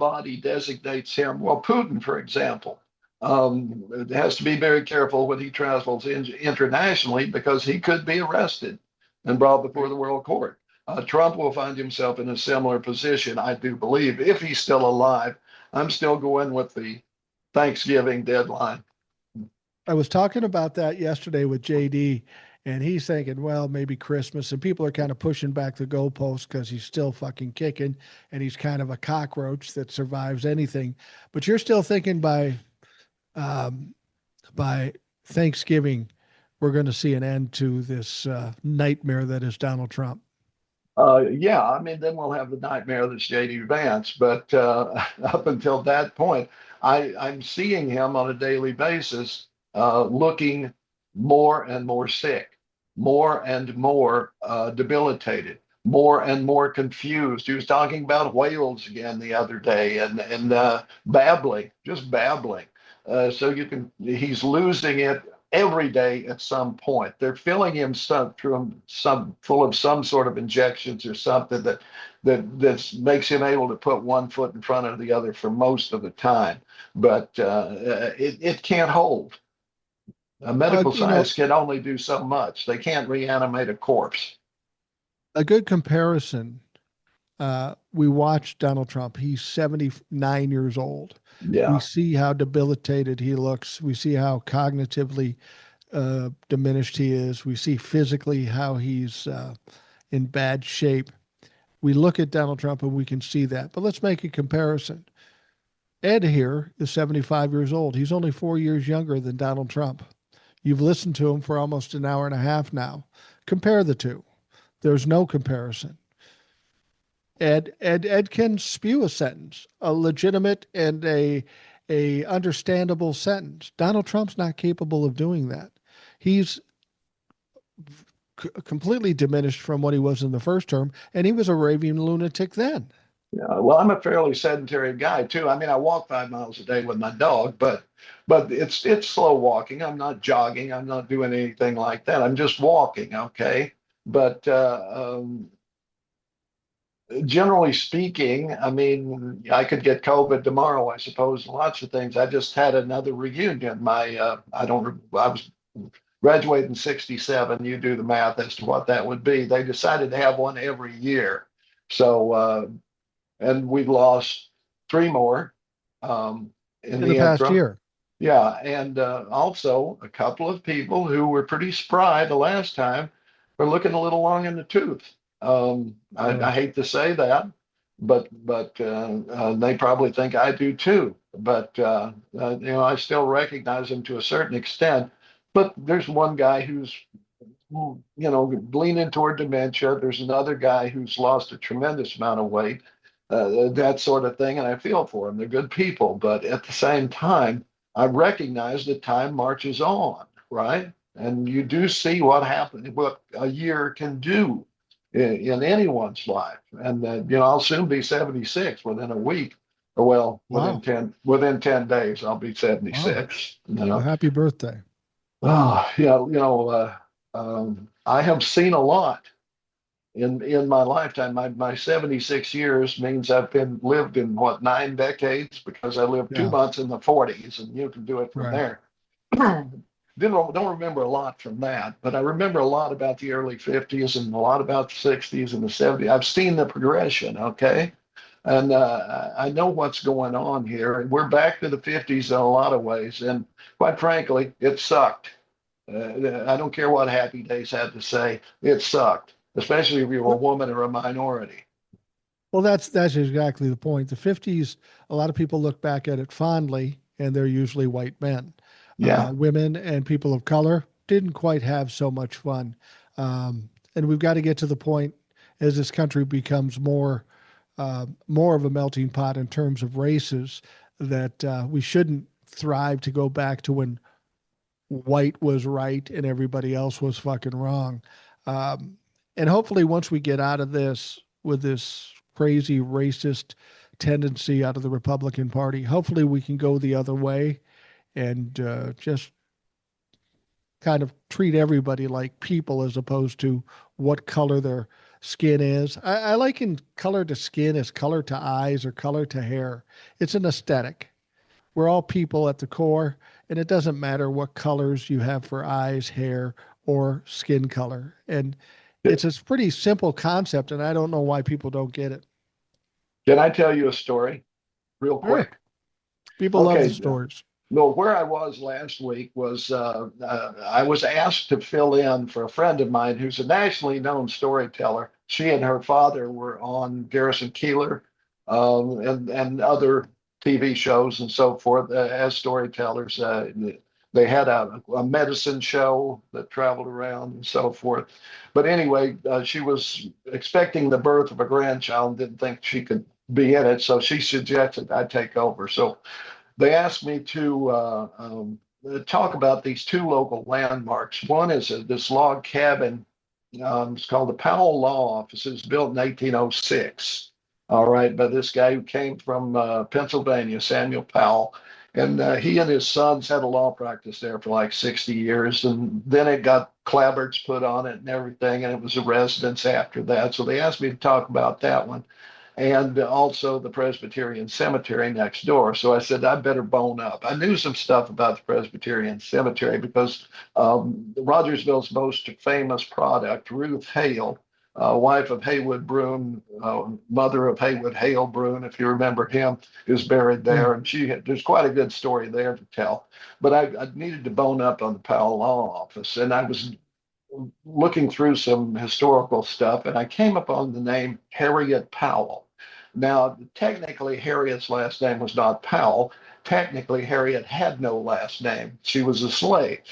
body designates him, well, Putin, for example, has to be very careful when he travels internationally because he could be arrested and brought before the world court. Trump will find himself in a similar position, I do believe, if he's still alive. I'm still going with the Thanksgiving deadline. I was talking about that yesterday with JD, and he's thinking, well, maybe Christmas. And people are kind of pushing back the goalpost because he's still fucking kicking, and he's kind of a cockroach that survives anything. But you're still thinking um, by Thanksgiving, we're going to see an end to this nightmare that is Donald Trump. Yeah, I mean, then we'll have the nightmare that's JD Vance. But up until that point, I'm seeing him on a daily basis looking more and more sick, more and more debilitated, more and more confused. He was talking about whales again the other day and babbling, just babbling. So he's losing it every day at some point. They're filling him some full of some sort of injections or something that makes him able to put one foot in front of the other for most of the time. But it can't hold. Medical You know, science can only do so much. They can't reanimate a corpse. a good comparison. We watched Donald Trump. He's 79 years old. We Yeah. see how debilitated he looks. We see how cognitively diminished he is. We see physically how he's in bad shape. We look at Donald Trump and we can see that. But let's make a comparison. Ed here is 75 years old. He's only 4 years younger than Donald Trump. You've listened to him for almost an hour and a half now. Compare the two. There's no comparison. Ed can spew a sentence, a legitimate and a understandable sentence. Donald Trump's not capable of doing that. He's completely diminished from what he was in the first term, and he was a raving lunatic then. Yeah, well, I'm a fairly sedentary guy too. I mean, I walk 5 miles a day with my dog, but it's slow walking. I'm not jogging. I'm not doing anything like that. I'm just walking, okay? But generally speaking, I mean, I could get COVID tomorrow, I suppose. Lots of things. I just had another reunion. I was graduated in '67. You do the math as to what that would be. They decided to have one every year. So and we've lost three more in In the the past interim. year. Yeah, and also a couple of people who were pretty spry the last time are looking a little long in the tooth. I Yeah. hate to say that, but they probably think I do too. But I still recognize them to a certain extent. But there's one guy who's leaning toward dementia. There's another guy who's lost a tremendous amount of weight, that sort of thing. And I feel for them. They're good people. But at the same time, I recognize that time marches on, right? And you do see what happened, what a year can do in anyone's life. And I'll soon be 76 within a week. Or well, within Wow. 10 days, I'll be Wow. 76. Well, happy birthday. Oh, yeah, I have seen a lot in my lifetime. My 76 years means I've been lived in what, 9 decades, because I lived two Yeah, months in the 40s, and you can do it from right. there. Don't remember a lot from that, but I remember a lot about the early 50s and a lot about the 60s and the 70s. I've seen the progression, okay? And I know what's going on here. And we're back to the 50s in a lot of ways. And quite frankly, it sucked. I don't care what Happy Days had to say. It sucked, especially if you're a Well, woman or a minority. well, that's exactly the point. The 50s, a lot of people look back at it fondly, and they're usually white men. Yeah. Women and people of color didn't quite have so much fun. And we've got to get to the point as this country becomes more of a melting pot in terms of races that we shouldn't thrive to go back to when white was right and everybody else was fucking wrong. Um, and hopefully, once we get out of this with this crazy racist tendency out of the Republican Party, hopefully we can go the other way and just kind of treat everybody like people as opposed to what color their skin is. I liken color to skin as color to eyes or color to hair. It's an aesthetic. We're all people at the core, and it doesn't matter what colors you have for eyes, hair, or skin color. And it's a pretty simple concept, and I don't know why people don't get it. Can I tell you a story real Sure. quick? People love the Okay. stories. No, where I was last week was I was asked to fill in for a friend of mine who's a nationally known storyteller. She and her father were on Garrison Keillor, and other TV shows and so forth, as storytellers. They had a medicine show that traveled around and so forth. But anyway, she was expecting the birth of a grandchild, didn't think she could be in it, so she suggested I take over. So they asked me to talk about these two local landmarks. One is this log cabin. It's called the Powell Law Office. It was built in 1806. All right, by this guy who came from Pennsylvania, Samuel Powell. And he and his sons had a law practice there for like 60 years. And then it got clapboards put on it and everything. And it was a residence after that. So they asked me to talk about that one, and also the Presbyterian Cemetery next door. So I said, I better bone up. I knew some stuff about the Presbyterian Cemetery because Rogersville's most famous product, Ruth Hale, wife of Haywood Broun, mother of Haywood Hale Broun, if you remember him, is buried Yeah. there. And there's quite a good story there to tell. But I needed to bone up on the Powell Law Office. And I was looking through some historical stuff, and I came upon the name Harriet Powell. Now, technically, Harriet's last name was not Powell. Technically, Harriet had no last name. She was a slave,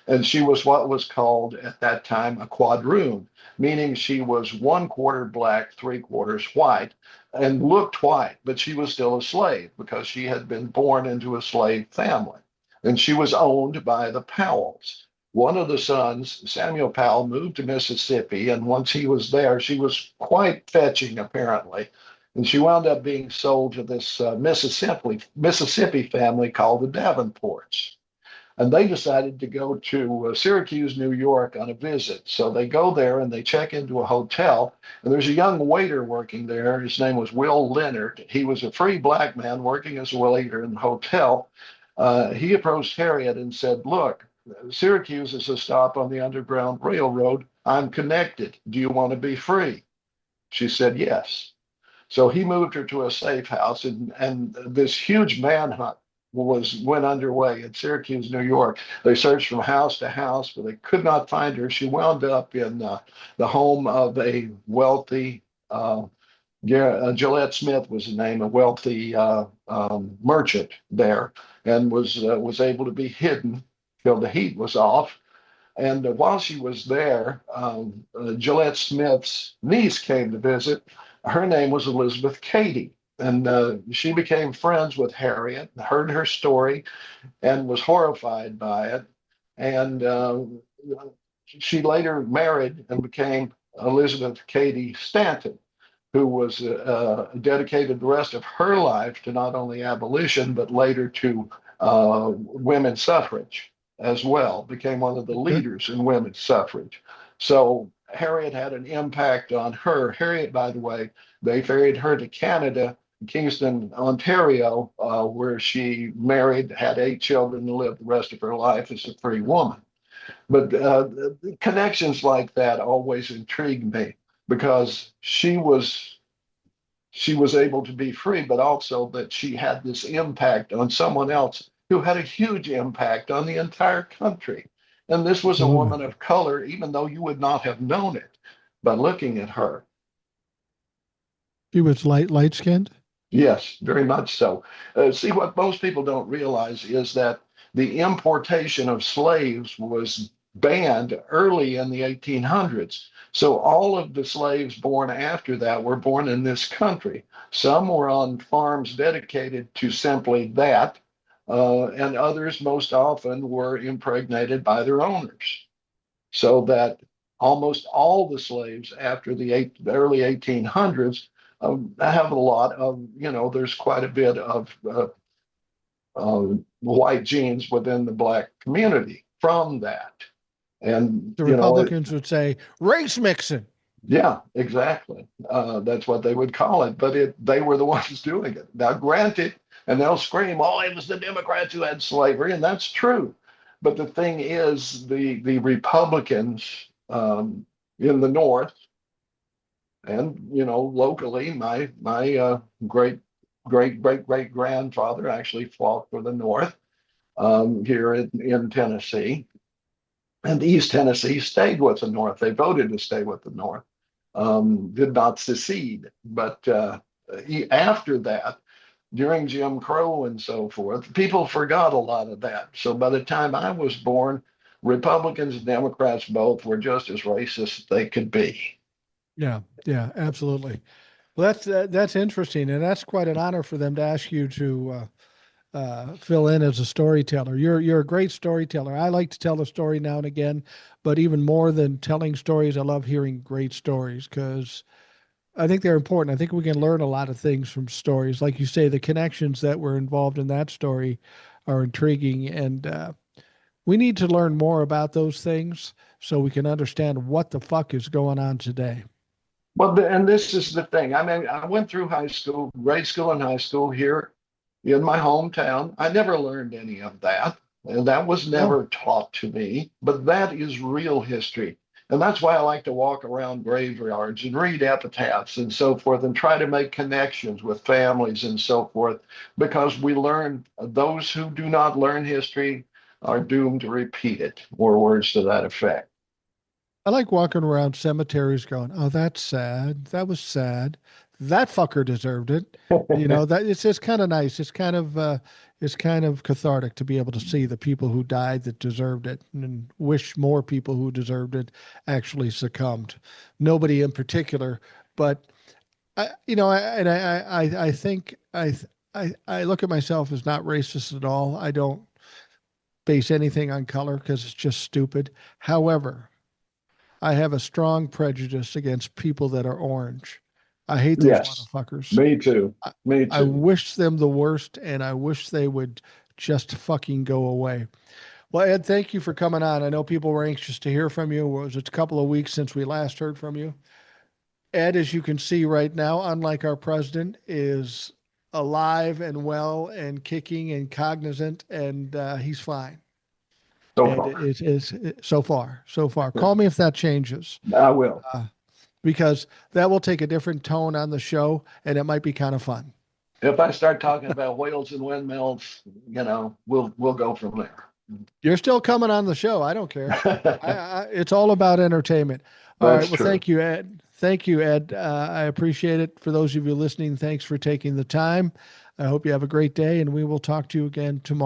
and she was what was called at that time a quadroon, meaning she was one quarter black, three quarters white, and looked white, but she was still a slave because she had been born into a slave family. And she was owned by the Powells. One of the sons, Samuel Powell, moved to Mississippi, and once he was there, she was quite fetching, apparently, and she wound up being sold to this Mississippi family called the Davenports. And they decided to go to Syracuse, New York on a visit. So they go there and they check into a hotel. And there's a young waiter working there. His name was Will Leonard. He was a free black man working as a waiter in the hotel. He approached Harriet and said, Look, Syracuse is a stop on the Underground Railroad. I'm connected. Do you want to be free? She said, Yes. So he moved her to a safe house, and this huge manhunt went underway in Syracuse, New York. They searched from house to house, but they could not find her. She wound up in the home of a wealthy, Gillette Smith was the name, a wealthy merchant there, and was able to be hidden till the heat was off. And while she was there, Gillette Smith's niece came to visit. Her name was Elizabeth Cady. And she became friends with Harriet, heard her story, and was horrified by it. And she later married and became Elizabeth Cady Stanton, who was dedicated the rest of her life to not only abolition, but later to women's suffrage. as well, became one of the Okay. leaders in women's suffrage. So Harriet had an impact on her. Harriet, by the way, they ferried her to Canada, Kingston, Ontario, where she married, had 8 children, and lived the rest of her life as a free woman. But connections like that always intrigued me because she was able to be free, but also that she had this impact on someone else who had a huge impact on the entire country. And this was a Absolutely. woman of color, even though you would not have known it by looking at her. She was light skinned. Yes, very much so. See, what most people don't realize is that the importation of slaves was banned early in the 1800s. So all of the slaves born after that were born in this country. Some were on farms dedicated to simply that, and others most often were impregnated by their owners. So that almost all the slaves after the early 1800s have a lot of, there's quite a bit of white genes within the black community from that. And, The Republicans would say race mixing. yeah, exactly. That's what they would call it. But they were the ones doing it. Now, granted, and they'll scream, "Oh, it was the Democrats who had slavery," and that's true. But the thing is, the Republicans in the North, and locally, my great grandfather actually fought for the North here in Tennessee, and East Tennessee stayed with the North. They voted to stay with the North, did not secede. But after that, during Jim Crow and so forth, people forgot a lot of that. So by the time I was born, Republicans and Democrats both were just as racist as they could be. Yeah, yeah, absolutely. Well, that's interesting, and that's quite an honor for them to ask you to fill in as a storyteller. You're a great storyteller. I like to tell a story now and again, but even more than telling stories, I love hearing great stories because I think they're important. I think we can learn a lot of things from stories. Like you say, the connections that were involved in that story are intriguing, and we need to learn more about those things so we can understand what the fuck is going on today. Well, and this is the thing. I mean, I went through high school, grade school and high school here in my hometown. I never learned any of that. And that was No, never taught to me. But that is real history. And that's why I like to walk around graveyards and read epitaphs and so forth and try to make connections with families and so forth, because we learn those who do not learn history are doomed to repeat it, or words to that effect. I like walking around cemeteries going, "Oh, that's sad. That was sad. That fucker deserved it." That it's just kind of nice. It's kind of cathartic to be able to see the people who died that deserved it and wish more people who deserved it actually succumbed. Nobody in particular, but I think I look at myself as not racist at all. I don't base anything on color because it's just stupid. However, I have a strong prejudice against people that are orange. I hate those Yes, motherfuckers. me too. I, Me I too. wish them the worst, and I wish they would just fucking go away. Well, Ed, thank you for coming on. I know people were anxious to hear from you. It was a couple of weeks since we last heard from you. Ed, as you can see right now, unlike our president, is alive and well and kicking and cognizant, and he's fine. So And far, it's so far, so far. Call me if that changes. I will. Uh, because that will take a different tone on the show and it might be kind of fun. If I start talking about whales and windmills, we'll go from You're still coming on the show. I don't care. there. It's all about entertainment. All right. That's Well, true. thank you, Ed. Thank you, Ed. I appreciate it. For those of you listening, thanks for taking the time. I hope you have a great day and we will talk to you again tomorrow.